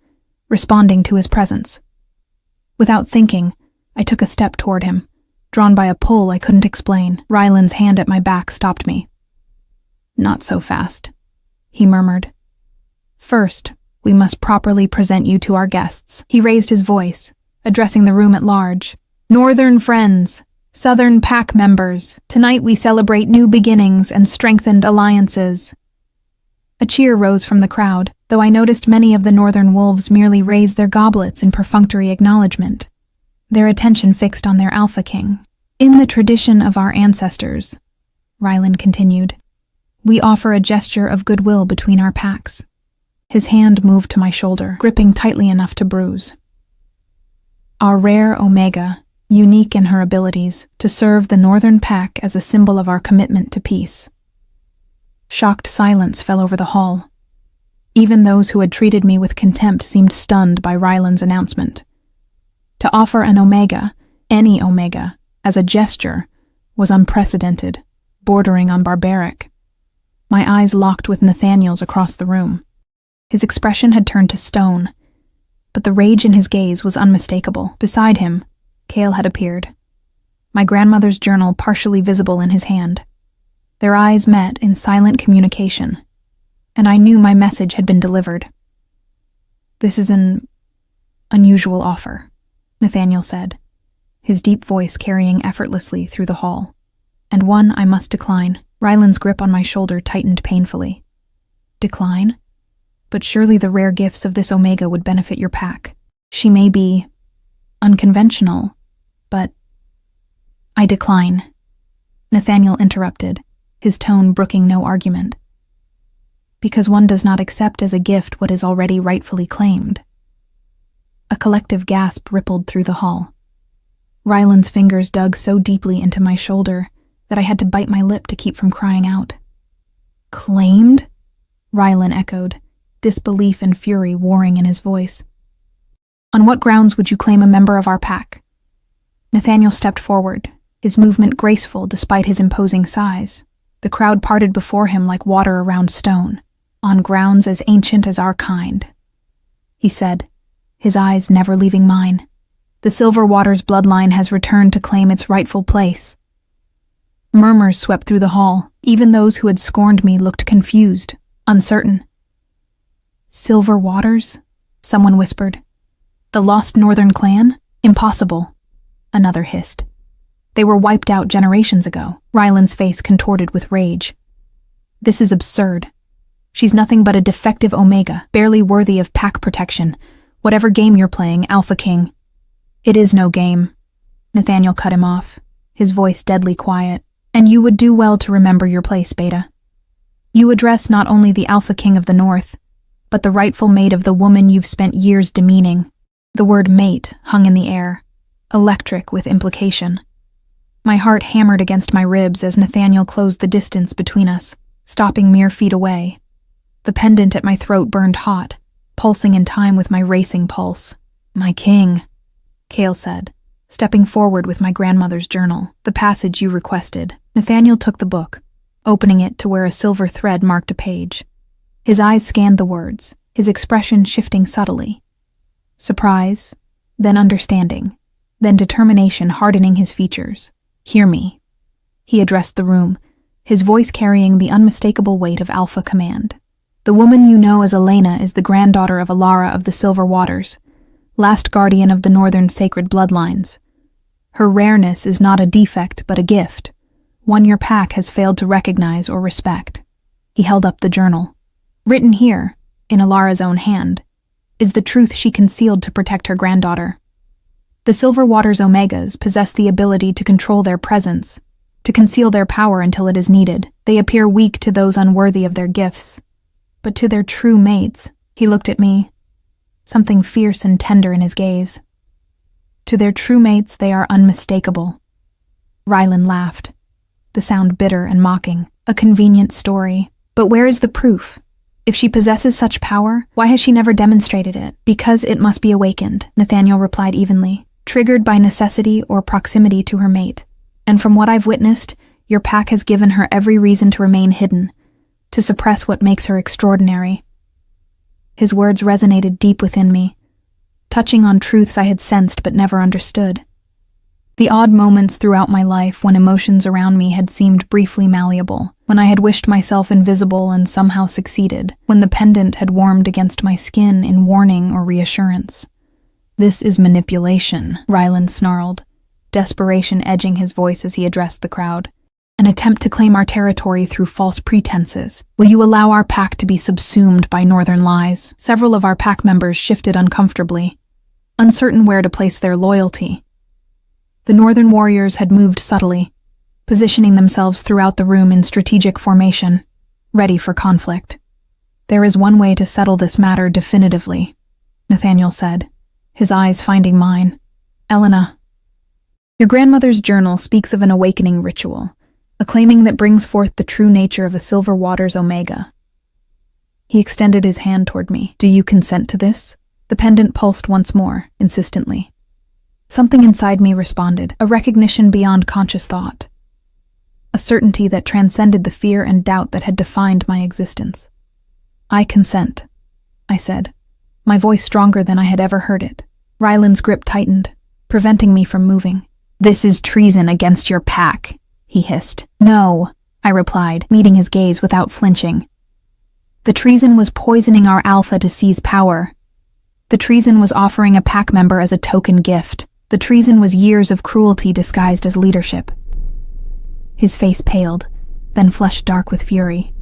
responding to his presence. Without thinking, I took a step toward him, drawn by a pull I couldn't explain. Rylan's hand at my back stopped me. Not so fast, he murmured. First, we must properly present you to our guests. He raised his voice, addressing the room at large. Northern friends, Southern pack members, tonight we celebrate new beginnings and strengthened alliances. A cheer rose from the crowd, though I noticed many of the northern wolves merely raised their goblets in perfunctory acknowledgement, their attention fixed on their Alpha King. In the tradition of our ancestors, Rylan continued, we offer a gesture of goodwill between our packs. His hand moved to my shoulder, gripping tightly enough to bruise. Our rare Omega, unique in her abilities, to serve the northern pack as a symbol of our commitment to peace. Shocked silence fell over the hall. Even those who had treated me with contempt seemed stunned by Rylan's announcement. To offer an Omega, any Omega, as a gesture, was unprecedented, bordering on barbaric. My eyes locked with Nathaniel's across the room. His expression had turned to stone, but the rage in his gaze was unmistakable. Beside him, Cale had appeared, my grandmother's journal partially visible in his hand. Their eyes met in silent communication, and I knew my message had been delivered. "This is an unusual offer," Nathaniel said, his deep voice carrying effortlessly through the hall. "And one I must decline." Ryland's grip on my shoulder tightened painfully. "Decline? But surely the rare gifts of this Omega would benefit your pack. She may be unconventional, but—" "I decline," Nathaniel interrupted, his tone brooking no argument. "Because one does not accept as a gift what is already rightfully claimed." A collective gasp rippled through the hall. Ryland's fingers dug so deeply into my shoulder that I had to bite my lip to keep from crying out. "Claimed?" Ryland echoed, disbelief and fury warring in his voice. "On what grounds would you claim a member of our pack?" Nathaniel stepped forward, his movement graceful despite his imposing size. The crowd parted before him like water around stone, on grounds as ancient as our kind. He said, his eyes never leaving mine. "The Silver Waters bloodline has returned to claim its rightful place." Murmurs swept through the hall. Even those who had scorned me looked confused, uncertain. "Silver Waters?" someone whispered. "The lost Northern clan? Impossible," another hissed. "They were wiped out generations ago." Ryland's face contorted with rage. "This is absurd. She's nothing but a defective Omega, barely worthy of pack protection. Whatever game you're playing, Alpha King." "It is no game," Nathaniel cut him off, his voice deadly quiet. "And you would do well to remember your place, Beta. You address not only the Alpha King of the North, but the rightful mate of the woman you've spent years demeaning." The word mate hung in the air, electric with implication. My heart hammered against my ribs as Nathaniel closed the distance between us, stopping mere feet away. The pendant at my throat burned hot, pulsing in time with my racing pulse. "My king," Cale said, stepping forward with my grandmother's journal. "The passage you requested." Nathaniel took the book, opening it to where a silver thread marked a page. His eyes scanned the words, his expression shifting subtly. Surprise, then understanding, then determination hardening his features. "Hear me." He addressed the room, his voice carrying the unmistakable weight of alpha command. "The woman you know as Elena is the granddaughter of Alara of the Silver Waters, last guardian of the Northern sacred bloodlines. Her rareness is not a defect but a gift, one your pack has failed to recognize or respect." He held up the journal. "Written here, in Alara's own hand, is the truth she concealed to protect her granddaughter. The Silver Waters Omegas possess the ability to control their presence, to conceal their power until it is needed. They appear weak to those unworthy of their gifts, but to their true mates," he looked at me, something fierce and tender in his gaze. "To their true mates they are unmistakable." Ryland laughed, the sound bitter and mocking. "A convenient story. But where is the proof? If she possesses such power, why has she never demonstrated it?" "Because it must be awakened," Nathaniel replied evenly, "triggered by necessity or proximity to her mate. And from what I've witnessed, your pack has given her every reason to remain hidden, to suppress what makes her extraordinary." His words resonated deep within me, touching on truths I had sensed but never understood. The odd moments throughout my life when emotions around me had seemed briefly malleable, when I had wished myself invisible and somehow succeeded, when the pendant had warmed against my skin in warning or reassurance. "This is manipulation," Ryland snarled, desperation edging his voice as he addressed the crowd. "An attempt to claim our territory through false pretenses. Will you allow our pack to be subsumed by Northern lies?" Several of our pack members shifted uncomfortably, uncertain where to place their loyalty. The Northern warriors had moved subtly, positioning themselves throughout the room in strategic formation, ready for conflict. "There is one way to settle this matter definitively," Nathaniel said, his eyes finding mine. "Elena, your grandmother's journal speaks of an awakening ritual, a claiming that brings forth the true nature of a Silver Waters Omega." He extended his hand toward me. "Do you consent to this?" The pendant pulsed once more, insistently. Something inside me responded, a recognition beyond conscious thought. a certainty that transcended the fear and doubt that had defined my existence. "I consent," I said, my voice stronger than I had ever heard it. Ryland's grip tightened, preventing me from moving. "This is treason against your pack," he hissed. "No," I replied, meeting his gaze without flinching. The treason was poisoning our alpha to seize power. The treason was offering a pack member as a token gift. The treason was years of cruelty disguised as leadership. His face paled, then flushed dark with fury.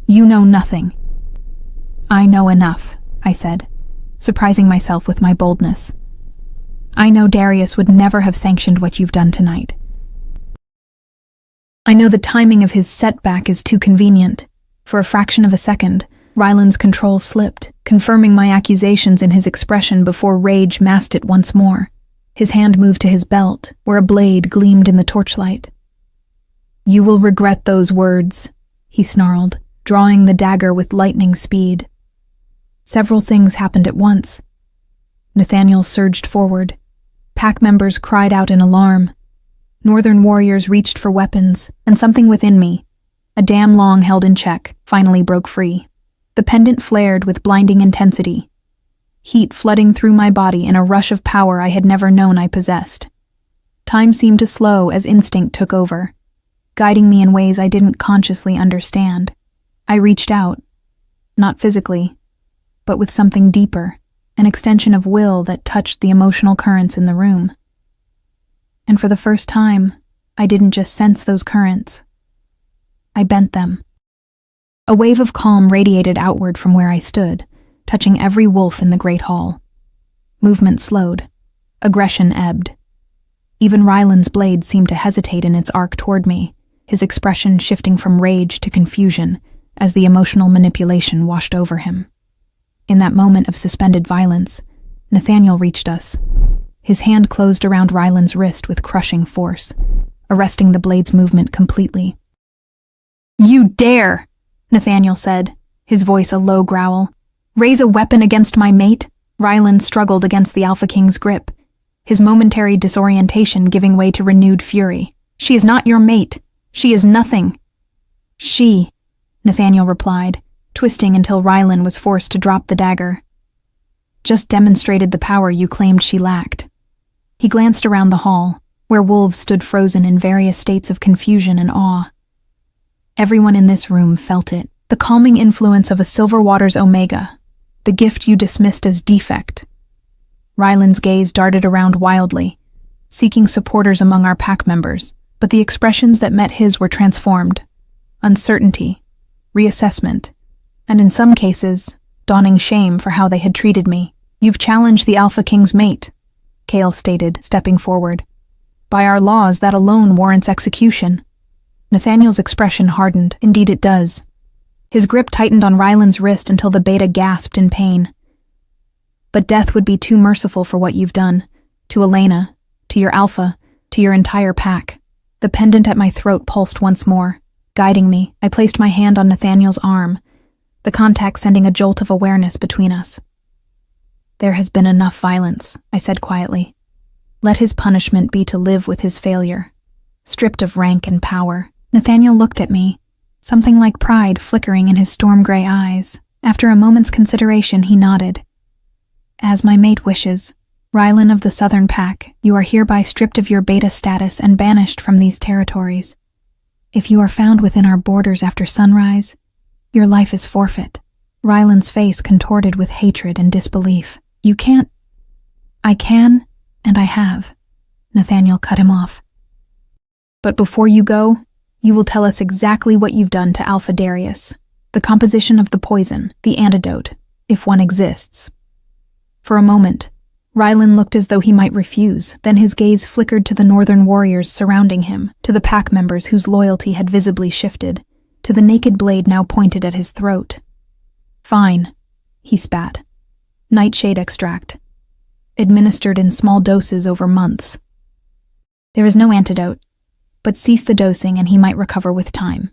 "You know nothing." "I know enough," I said, surprising myself with my boldness. "I know Darius would never have sanctioned what you've done tonight. I know the timing of his setback is too convenient. For a fraction of a second, Ryland's control slipped, confirming my accusations in his expression before rage masked it once more. His hand moved to his belt, where a blade gleamed in the torchlight. "You will regret those words," he snarled, drawing the dagger with lightning speed. Several things happened at once. Nathaniel surged forward. Pack members cried out in alarm. Northern warriors reached for weapons, and something within me, a dam long held in check, finally broke free. The pendant flared with blinding intensity, heat flooding through my body in a rush of power I had never known I possessed. Time seemed to slow as instinct took over, guiding me in ways I didn't consciously understand. I reached out, not physically, but with something deeper, an extension of will that touched the emotional currents in the room. And for the first time, I didn't just sense those currents. I bent them. A wave of calm radiated outward from where I stood, touching every wolf in the great hall. Movement slowed. Aggression ebbed. Even Ryland's blade seemed to hesitate in its arc toward me, his expression shifting from rage to confusion as the emotional manipulation washed over him. In that moment of suspended violence, Nathaniel reached us. His hand closed around Ryland's wrist with crushing force, arresting the blade's movement completely. "You dare!" Nathaniel said, his voice a low growl. "Raise a weapon against my mate?" Ryland struggled against the Alpha King's grip, his momentary disorientation giving way to renewed fury. "She is not your mate. She is nothing." "She," Nathaniel replied, twisting until Ryland was forced to drop the dagger. "Just demonstrated the power you claimed she lacked." He glanced around the hall, where wolves stood frozen in various states of confusion and awe. Everyone in this room felt it, the calming influence of a Silver Waters Omega, the gift you dismissed as defect. Ryland's gaze darted around wildly, seeking supporters among our pack members, but the expressions that met his were transformed. Uncertainty, reassessment, and in some cases, dawning shame for how they had treated me. "You've challenged the Alpha King's mate," Kale stated, stepping forward. "By our laws, that alone warrants execution." Nathaniel's expression hardened. "Indeed it does." His grip tightened on Ryland's wrist until the beta gasped in pain. "But death would be too merciful for what you've done. To Elena, to your alpha, to your entire pack." The pendant at my throat pulsed once more. Guiding me, I placed my hand on Nathaniel's arm, the contact sending a jolt of awareness between us. "There has been enough violence," I said quietly. "Let his punishment be to live with his failure, stripped of rank and power." Nathaniel looked at me, something like pride flickering in his storm-gray eyes. After a moment's consideration, he nodded. "As my mate wishes, Ryland of the Southern Pack, you are hereby stripped of your beta status and banished from these territories. If you are found within our borders after sunrise, your life is forfeit." Ryland's face contorted with hatred and disbelief. "You can't—" "I can, and I have," Nathaniel cut him off. "But before you go, you will tell us exactly what you've done to Alpha Darius, the composition of the poison, the antidote, if one exists." For a moment, Ryland looked as though he might refuse, then his gaze flickered to the northern warriors surrounding him, to the pack members whose loyalty had visibly shifted, to the naked blade now pointed at his throat. "Fine," he spat. "Nightshade extract, administered in small doses over months. There is no antidote, but cease the dosing and he might recover with time."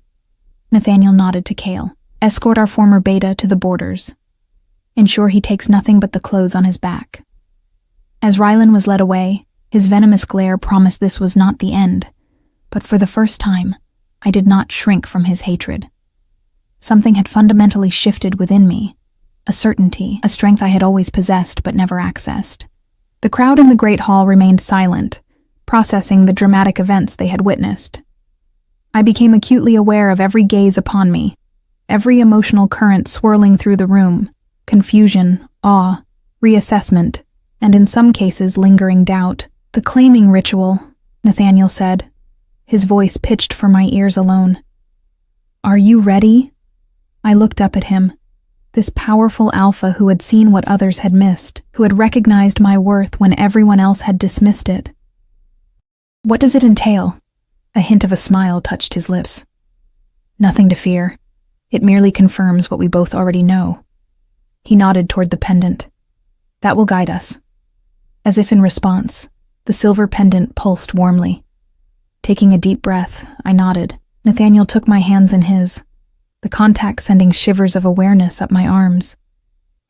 Nathaniel nodded to Kale. "Escort our former beta to the borders. Ensure he takes nothing but the clothes on his back." As Ryland was led away, his venomous glare promised this was not the end, but for the first time, I did not shrink from his hatred. Something had fundamentally shifted within me, a certainty, a strength I had always possessed but never accessed. The crowd in the great hall remained silent, processing the dramatic events they had witnessed. I became acutely aware of every gaze upon me, every emotional current swirling through the room, confusion, awe, reassessment, and in some cases lingering doubt. "The claiming ritual," Nathaniel said, his voice pitched for my ears alone. "Are you ready?" I looked up at him, this powerful alpha who had seen what others had missed, who had recognized my worth when everyone else had dismissed it. "What does it entail?" A hint of a smile touched his lips. "Nothing to fear. It merely confirms what we both already know." He nodded toward the pendant. "That will guide us." As if in response, the silver pendant pulsed warmly. Taking a deep breath, I nodded. Nathaniel took my hands in his, the contact sending shivers of awareness up my arms.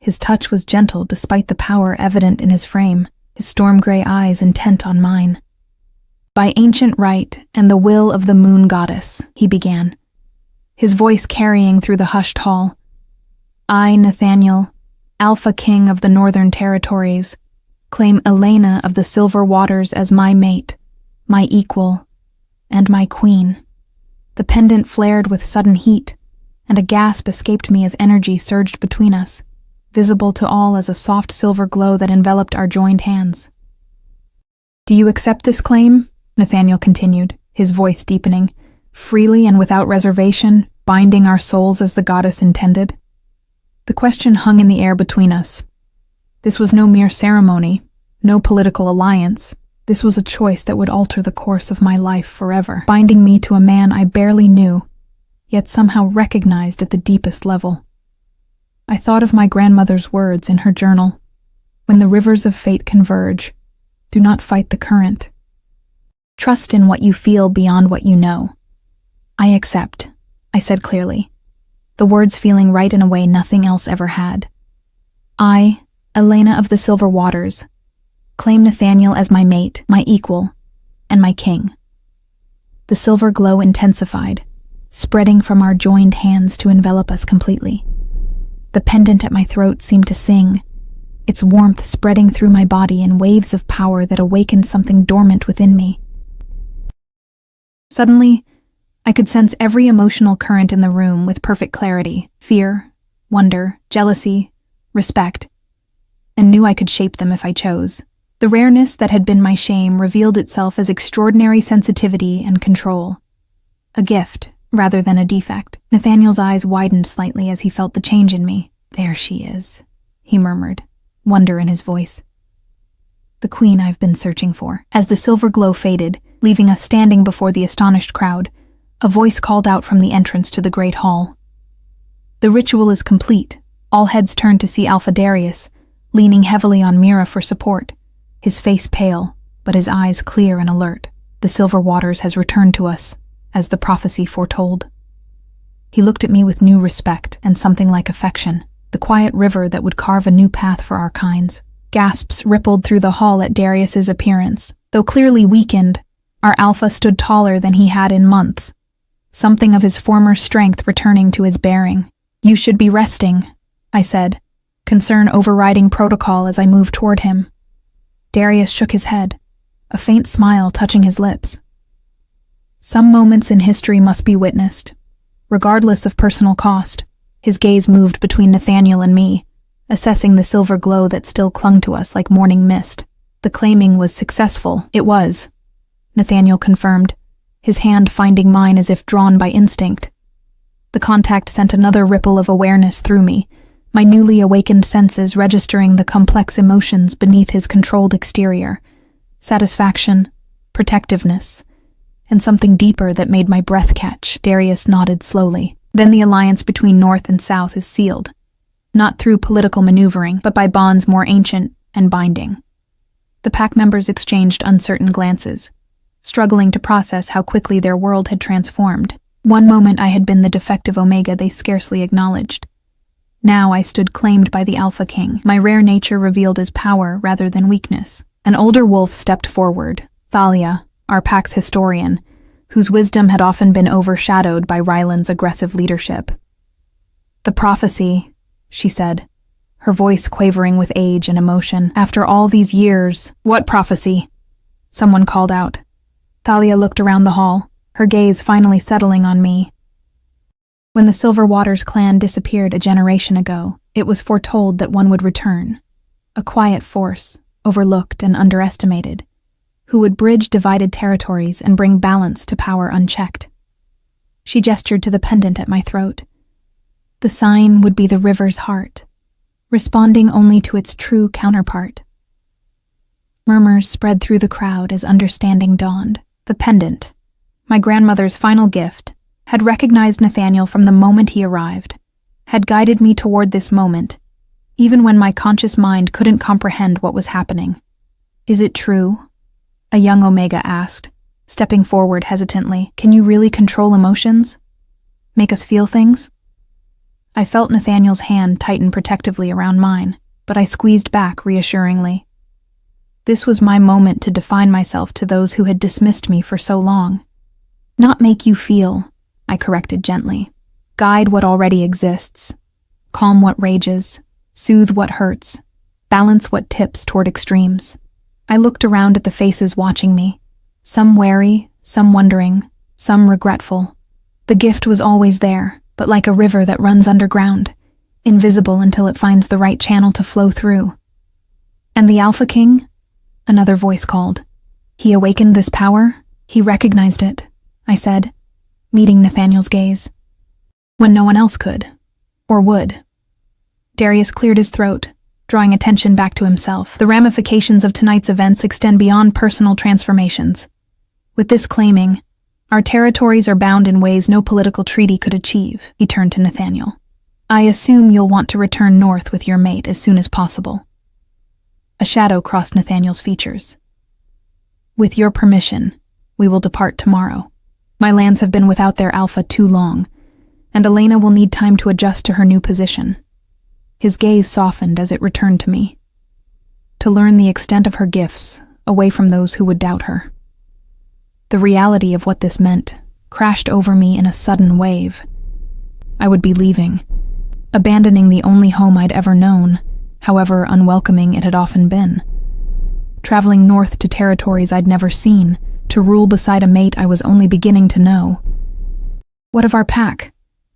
His touch was gentle despite the power evident in his frame, his storm-gray eyes intent on mine. "By ancient right and the will of the moon goddess," he began, his voice carrying through the hushed hall. "I, Nathaniel, Alpha King of the Northern Territories, claim Elena of the Silver Waters as my mate, my equal, and my queen." The pendant flared with sudden heat, and a gasp escaped me as energy surged between us, visible to all as a soft silver glow that enveloped our joined hands. "Do you accept this claim?" Nathaniel continued, his voice deepening, "freely and without reservation, binding our souls as the goddess intended?" The question hung in the air between us. This was no mere ceremony, no political alliance. This was a choice that would alter the course of my life forever, binding me to a man I barely knew, yet somehow recognized at the deepest level. I thought of my grandmother's words in her journal: "When the rivers of fate converge, do not fight the current. Trust in what you feel beyond what you know." "I accept," I said clearly, the words feeling right in a way nothing else ever had. "I, Elena of the Silver Waters, claim Nathaniel as my mate, my equal, and my king." The silver glow intensified, spreading from our joined hands to envelop us completely. The pendant at my throat seemed to sing, its warmth spreading through my body in waves of power that awakened something dormant within me. Suddenly, I could sense every emotional current in the room with perfect clarity: fear, wonder, jealousy, respect, and knew I could shape them if I chose. The rareness that had been my shame revealed itself as extraordinary sensitivity and control. A gift, rather than a defect. Nathaniel's eyes widened slightly as he felt the change in me. "There she is," he murmured, wonder in his voice. "The queen I've been searching for." As the silver glow faded, leaving us standing before the astonished crowd, a voice called out from the entrance to the great hall. "The ritual is complete." All heads turned to see Alpha Darius, leaning heavily on Mira for support, his face pale, but his eyes clear and alert. "The Silver Waters has returned to us, as the prophecy foretold." He looked at me with new respect and something like affection, the quiet river that would carve a new path for our kinds. Gasps rippled through the hall at Darius's appearance. Though clearly weakened, our Alpha stood taller than he had in months, something of his former strength returning to his bearing. "You should be resting," I said, concern overriding protocol as I moved toward him. Darius shook his head, a faint smile touching his lips. "Some moments in history must be witnessed, regardless of personal cost." His gaze moved between Nathaniel and me, assessing the silver glow that still clung to us like morning mist. "The claiming was successful." "It was," Nathaniel confirmed, his hand finding mine as if drawn by instinct. The contact sent another ripple of awareness through me, my newly awakened senses registering the complex emotions beneath his controlled exterior: satisfaction, protectiveness, and something deeper that made my breath catch. Darius nodded slowly. "Then the alliance between North and South is sealed, not through political maneuvering, but by bonds more ancient and binding." The pack members exchanged uncertain glances, struggling to process how quickly their world had transformed. One moment I had been the defective Omega they scarcely acknowledged. Now I stood claimed by the Alpha King, my rare nature revealed as power rather than weakness. An older wolf stepped forward, Thalia, our pack's historian, whose wisdom had often been overshadowed by Ryland's aggressive leadership. "The prophecy," she said, her voice quavering with age and emotion. "After all these years—" "What prophecy?" someone called out. Thalia looked around the hall, her gaze finally settling on me. "When the Silver Waters clan disappeared a generation ago, it was foretold that one would return. A quiet force, overlooked and underestimated, who would bridge divided territories and bring balance to power unchecked." She gestured to the pendant at my throat. "The sign would be the river's heart, responding only to its true counterpart." Murmurs spread through the crowd as understanding dawned. The pendant, my grandmother's final gift, had recognized Nathaniel from the moment he arrived, had guided me toward this moment, even when my conscious mind couldn't comprehend what was happening. "Is it true?" a young Omega asked, stepping forward hesitantly. "Can you really control emotions? Make us feel things?" I felt Nathaniel's hand tighten protectively around mine, but I squeezed back reassuringly. This was my moment to define myself to those who had dismissed me for so long. "Not make you feel," I corrected gently. "Guide what already exists. Calm what rages, soothe what hurts, balance what tips toward extremes." I looked around at the faces watching me, some wary, some wondering, some regretful. The gift was always there, but like a river that runs underground, invisible until it finds the right channel to flow through. "And the Alpha King?" another voice called. "He awakened this power? He recognized it," I said, meeting Nathaniel's gaze. "When no one else could, or would." Darius cleared his throat, drawing attention back to himself. "The ramifications of tonight's events extend beyond personal transformations. With this claiming, our territories are bound in ways no political treaty could achieve." He turned to Nathaniel. "I assume you'll want to return north with your mate as soon as possible." A shadow crossed Nathaniel's features. "With your permission, we will depart tomorrow. My lands have been without their alpha too long, and Elena will need time to adjust to her new position." His gaze softened as it returned to me. To learn the extent of her gifts, away from those who would doubt her. The reality of what this meant crashed over me in a sudden wave. I would be leaving, abandoning the only home I'd ever known, however unwelcoming it had often been. Traveling north to territories I'd never seen, to rule beside a mate I was only beginning to know. "What of our pack?"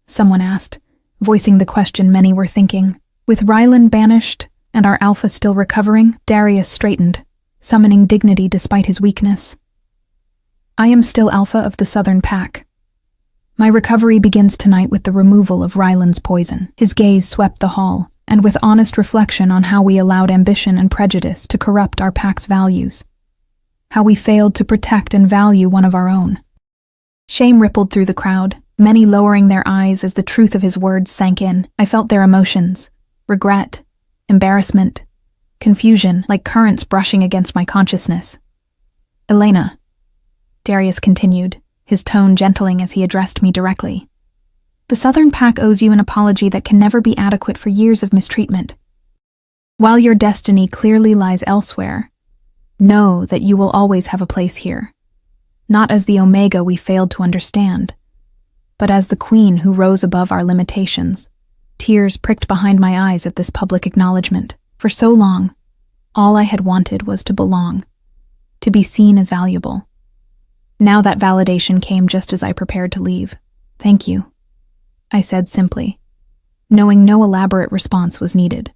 someone asked, voicing the question many were thinking. With Ryland banished and our alpha still recovering, Darius straightened, summoning dignity despite his weakness. "I am still alpha of the Southern Pack. My recovery begins tonight with the removal of Ryland's poison." His gaze swept the hall, and with honest reflection on how we allowed ambition and prejudice to corrupt our pack's values. How we failed to protect and value one of our own. Shame rippled through the crowd, many lowering their eyes as the truth of his words sank in. I felt their emotions. Regret, embarrassment, confusion, like currents brushing against my consciousness. "Elena," Darius continued, his tone gentling as he addressed me directly. "The Southern Pack owes you an apology that can never be adequate for years of mistreatment. While your destiny clearly lies elsewhere, know that you will always have a place here. Not as the Omega we failed to understand, but as the Queen who rose above our limitations." Tears pricked behind my eyes at this public acknowledgement. For so long, all I had wanted was to belong, to be seen as valuable. Now that validation came just as I prepared to leave. "Thank you," I said simply, knowing no elaborate response was needed.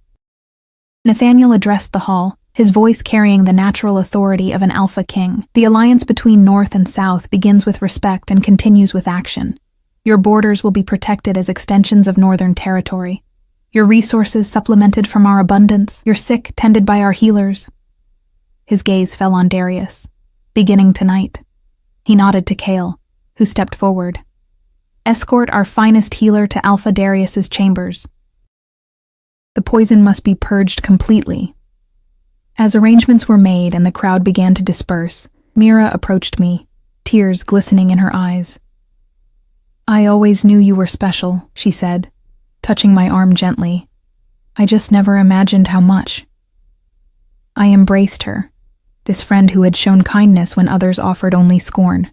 Nathaniel addressed the hall, his voice carrying the natural authority of an alpha king. "The alliance between North and South begins with respect and continues with action. Your borders will be protected as extensions of northern territory. Your resources supplemented from our abundance, your sick tended by our healers." His gaze fell on Darius. "Beginning tonight." He nodded to Kale, who stepped forward. "Escort our finest healer to Alpha Darius's chambers. The poison must be purged completely." As arrangements were made and the crowd began to disperse, Mira approached me, tears glistening in her eyes. "I always knew you were special," she said, touching my arm gently. "I just never imagined how much." I embraced her, this friend who had shown kindness when others offered only scorn.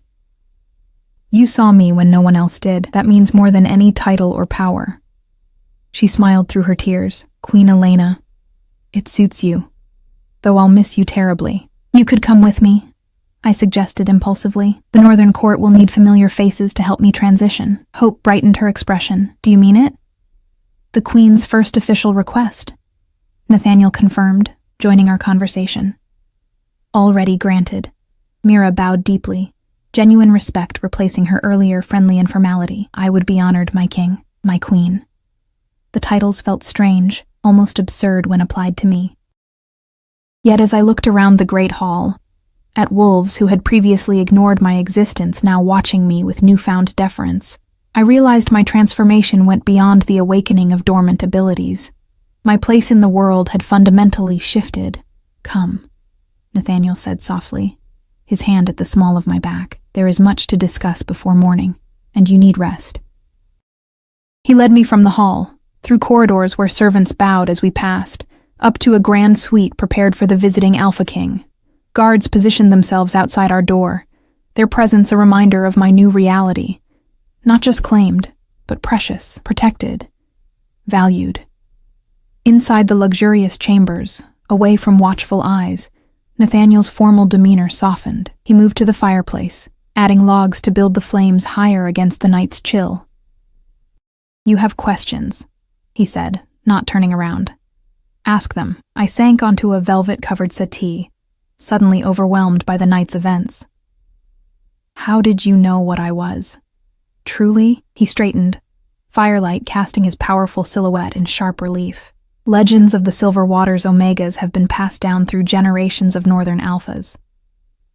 You saw me when no one else did. That means more than any title or power." She smiled through her tears. "Queen Elena, it suits you, though I'll miss you terribly." "You could come with me," I suggested impulsively. "The Northern Court will need familiar faces to help me transition." Hope brightened her expression. "Do you mean it?" "The Queen's first official request," Nathaniel confirmed, joining our conversation. "Already granted." Mira bowed deeply, genuine respect replacing her earlier friendly informality. "I would be honored, my king, my queen." The titles felt strange, almost absurd when applied to me. Yet as I looked around the great hall, at wolves who had previously ignored my existence now watching me with newfound deference, I realized my transformation went beyond the awakening of dormant abilities. My place in the world had fundamentally shifted. "Come," Nathaniel said softly, his hand at the small of my back. "There is much to discuss before morning, and you need rest." He led me from the hall, through corridors where servants bowed as we passed, up to a grand suite prepared for the visiting Alpha King. Guards positioned themselves outside our door, their presence a reminder of my new reality. Not just claimed, but precious, protected, valued. Inside the luxurious chambers, away from watchful eyes, Nathaniel's formal demeanor softened. He moved to the fireplace, adding logs to build the flames higher against the night's chill. "You have questions," he said, not turning around. "Ask them." I sank onto a velvet-covered settee, suddenly overwhelmed by the night's events. "How did you know what I was?" "Truly?" He straightened, firelight casting his powerful silhouette in sharp relief. "Legends of the Silver Waters Omegas have been passed down through generations of Northern Alphas.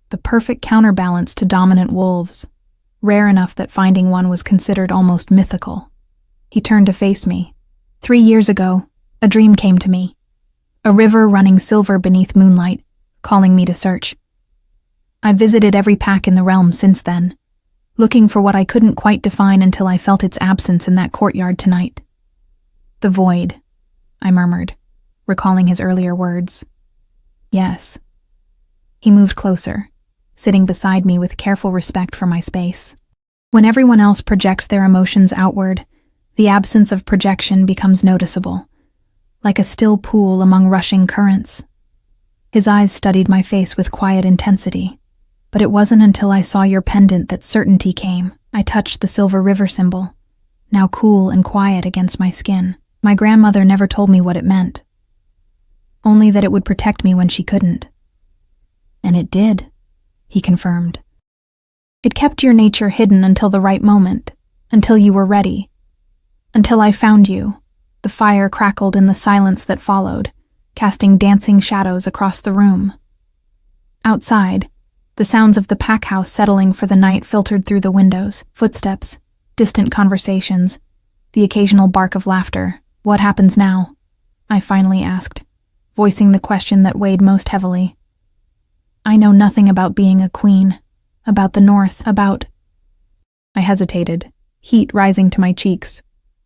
The perfect counterbalance to dominant wolves, rare enough that finding one was considered almost mythical." He turned to face me. 3 years ago, a dream came to me. A river running silver beneath moonlight, calling me to search. I visited every pack in the realm since then, looking for what I couldn't quite define until I felt its absence in that courtyard tonight. "The void," I murmured, recalling his earlier words. "Yes." He moved closer, sitting beside me with careful respect for my space. When everyone else projects their emotions outward, the absence of projection becomes noticeable, like a still pool among rushing currents. His eyes studied my face with quiet intensity, but it wasn't until I saw your pendant that certainty came. I touched the silver river symbol, now cool and quiet against my skin. My grandmother never told me what it meant, only that it would protect me when she couldn't. "And it did," he confirmed. "It kept your nature hidden until the right moment, until you were ready. Until I found you." The fire crackled in the silence that followed, casting dancing shadows across the room. Outside, the sounds of the pack house settling for the night filtered through the windows. Footsteps, distant conversations, the occasional bark of laughter. "What happens now?" I finally asked, voicing the question that weighed most heavily. "I know nothing about being a queen, about the North, about—" I hesitated, heat rising to my cheeks.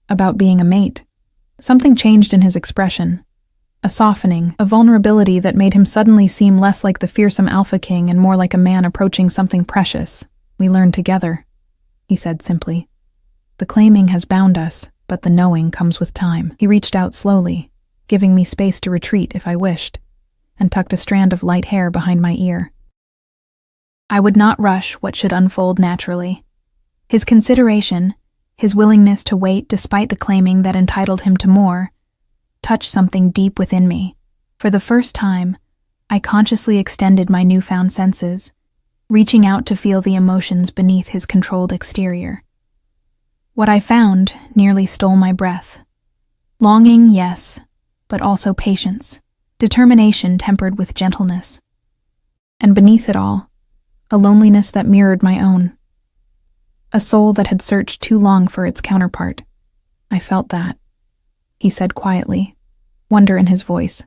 "About being a mate." Something changed in his expression. A softening, a vulnerability that made him suddenly seem less like the fearsome Alpha King and more like a man approaching something precious. "We learn together," he said simply. "The claiming has bound us, but the knowing comes with time." He reached out slowly, giving me space to retreat if I wished, and tucked a strand of light hair behind my ear. I would not rush what should unfold naturally. His consideration, his willingness to wait despite the claiming that entitled him to more, touched something deep within me. For the first time, I consciously extended my newfound senses, reaching out to feel the emotions beneath his controlled exterior. What I found nearly stole my breath. Longing, yes, but also patience, determination tempered with gentleness. And beneath it all, a loneliness that mirrored my own. A soul that had searched too long for its counterpart. "I felt that," he said quietly, wonder in his voice.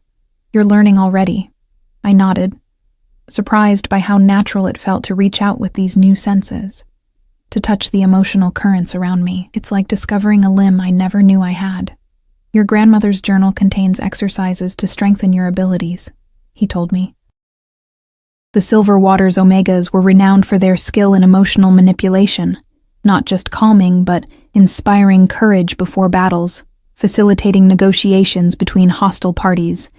"You're learning already." I nodded, surprised by how natural it felt to reach out with these new senses, to touch the emotional currents around me. "It's like discovering a limb I never knew I had." "Your grandmother's journal contains exercises to strengthen your abilities," he told me. The Silver Waters Omegas were renowned for their skill in emotional manipulation, not just calming but inspiring courage before battles, facilitating negotiations between hostile parties,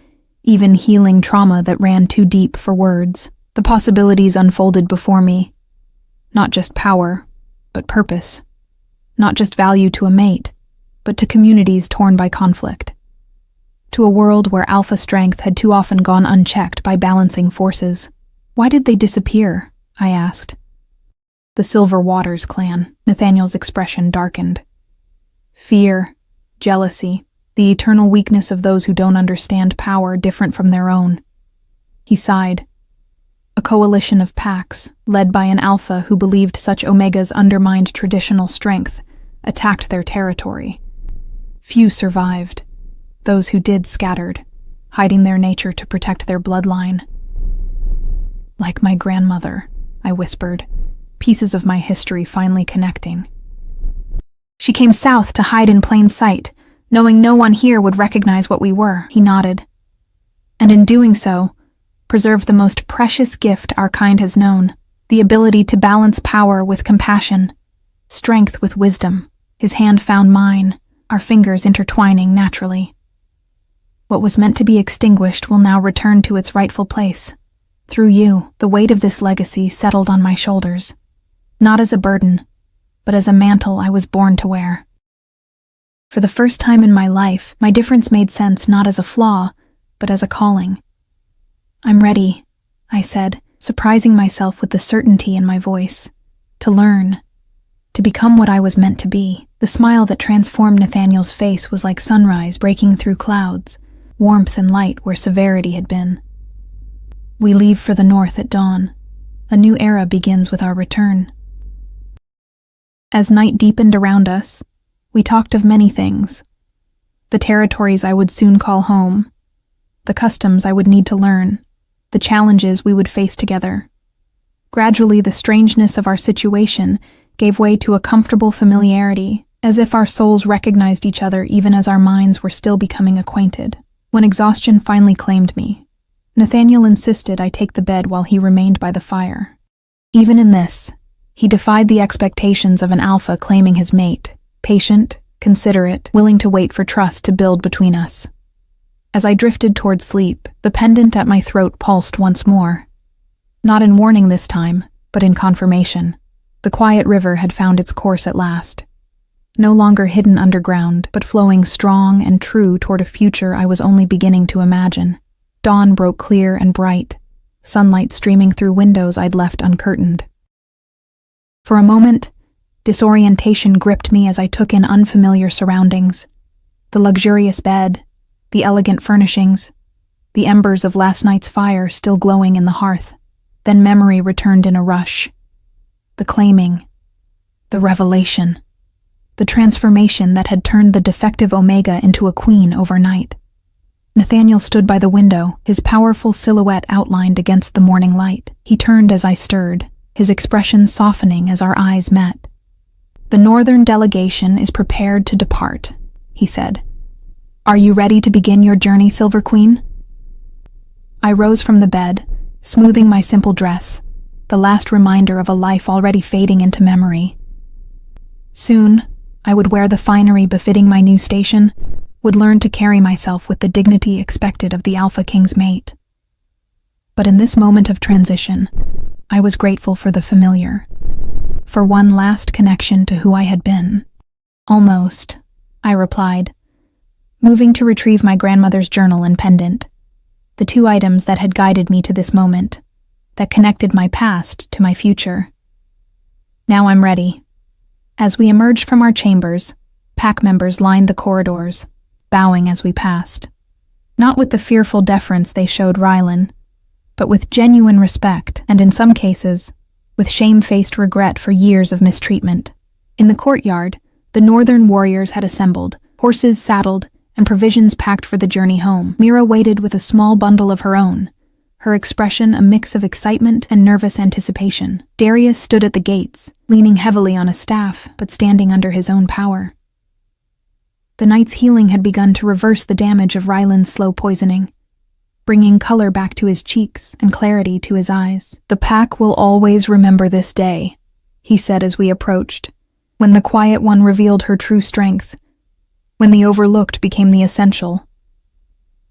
even healing trauma that ran too deep for words. The possibilities unfolded before me. Not just power, but purpose. Not just value to a mate, but to communities torn by conflict. To a world where alpha strength had too often gone unchecked by balancing forces. Why did they disappear? I asked. The Silver Waters clan. Nathaniel's expression darkened. Fear, jealousy, the eternal weakness of those who don't understand power different from their own. He sighed. A coalition of packs, led by an alpha who believed such omegas undermined traditional strength, attacked their territory. Few survived. Those who did scattered, hiding their nature to protect their bloodline. Like my grandmother, I whispered, pieces of my history finally connecting. She came south to hide in plain sight, knowing no one here would recognize what we were, he nodded. And in doing so, preserved the most precious gift our kind has known, the ability to balance power with compassion, strength with wisdom. His hand found mine, our fingers intertwining naturally. What was meant to be extinguished will now return to its rightful place. Through you, the weight of this legacy settled on my shoulders, not as a burden, but as a mantle I was born to wear. For the first time in my life, my difference made sense not as a flaw, but as a calling. I'm ready, I said, surprising myself with the certainty in my voice. To learn. To become what I was meant to be. The smile that transformed Nathaniel's face was like sunrise breaking through clouds, warmth and light where severity had been. We leave for the north at dawn. A new era begins with our return. As night deepened around us, we talked of many things. The territories I would soon call home, the customs I would need to learn, the challenges we would face together. Gradually, the strangeness of our situation gave way to a comfortable familiarity, as if our souls recognized each other even as our minds were still becoming acquainted. When exhaustion finally claimed me, Nathaniel insisted I take the bed while he remained by the fire. Even in this, he defied the expectations of an alpha claiming his mate, patient, considerate, willing to wait for trust to build between us. As I drifted toward sleep, the pendant at my throat pulsed once more. Not in warning this time, but in confirmation. The quiet river had found its course at last. No longer hidden underground, but flowing strong and true toward a future I was only beginning to imagine. Dawn broke clear and bright, sunlight streaming through windows I'd left uncurtained. For a moment, disorientation gripped me as I took in unfamiliar surroundings. The luxurious bed, the elegant furnishings, the embers of last night's fire still glowing in the hearth. Then memory returned in a rush. The claiming, the revelation, the transformation that had turned the defective Omega into a queen overnight. Nathaniel stood by the window, his powerful silhouette outlined against the morning light. He turned as I stirred, his expression softening as our eyes met. "The northern delegation is prepared to depart," he said. "Are you ready to begin your journey, Silver Queen?" I rose from the bed, smoothing my simple dress, the last reminder of a life already fading into memory. Soon, I would wear the finery befitting my new station, would learn to carry myself with the dignity expected of the Alpha King's mate. But in this moment of transition, I was grateful for the familiar, for one last connection to who I had been. "Almost," I replied, moving to retrieve my grandmother's journal and pendant, the two items that had guided me to this moment, that connected my past to my future. "Now I'm ready." As we emerged from our chambers, pack members lined the corridors, bowing as we passed. Not with the fearful deference they showed Rylan, but with genuine respect, and in some cases, with shame-faced regret for years of mistreatment. In the courtyard, the northern warriors had assembled, horses saddled, and provisions packed for the journey home. Mira waited with a small bundle of her own, her expression a mix of excitement and nervous anticipation. Darius stood at the gates, leaning heavily on a staff, but standing under his own power. The night's healing had begun to reverse the damage of Rylan's slow poisoning, bringing color back to his cheeks and clarity to his eyes. "The pack will always remember this day," he said as we approached, when the quiet one revealed her true strength, when the overlooked became the essential.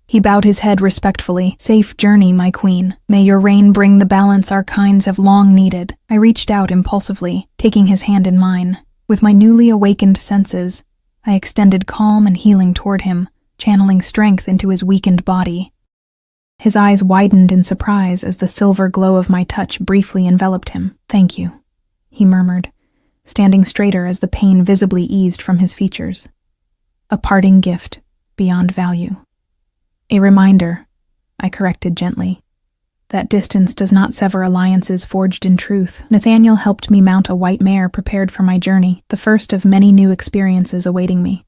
He bowed his head respectfully. "Safe journey, my queen. May your reign bring the balance our kinds have long needed." I reached out impulsively, taking his hand in mine. With my newly awakened senses, I extended calm and healing toward him, channeling strength into his weakened body. His eyes widened in surprise as the silver glow of my touch briefly enveloped him. "Thank you," he murmured, standing straighter as the pain visibly eased from his features. "A parting gift beyond value." "A reminder," I corrected gently, "that distance does not sever alliances forged in truth." Nathaniel helped me mount a white mare prepared for my journey, the first of many new experiences awaiting me.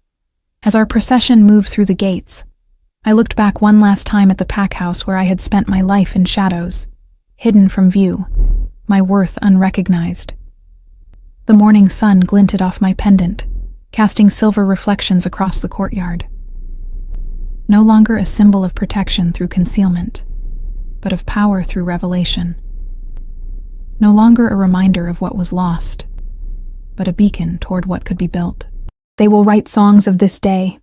As our procession moved through the gates, I looked back one last time at the pack house where I had spent my life in shadows, hidden from view, my worth unrecognized. The morning sun glinted off my pendant, casting silver reflections across the courtyard. No longer a symbol of protection through concealment, but of power through revelation. No longer a reminder of what was lost, but a beacon toward what could be built. "They will write songs of this day,"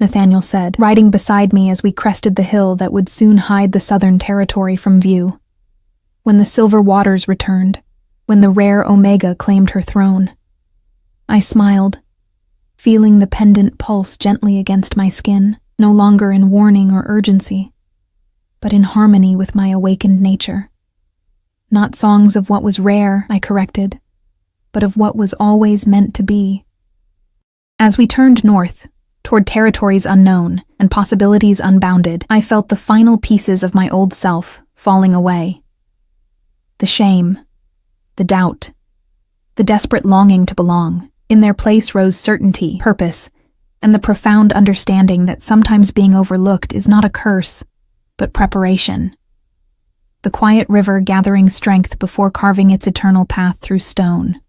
Nathaniel said, riding beside me as we crested the hill that would soon hide the southern territory from view. "When the silver waters returned, when the rare Omega claimed her throne." I smiled, feeling the pendant pulse gently against my skin, no longer in warning or urgency, but in harmony with my awakened nature. "Not songs of what was rare," I corrected, "but of what was always meant to be." As we turned north, toward territories unknown and possibilities unbounded, I felt the final pieces of my old self falling away. The shame, the doubt, the desperate longing to belong. In their place rose certainty, purpose, and the profound understanding that sometimes being overlooked is not a curse, but preparation. The quiet river gathering strength before carving its eternal path through stone.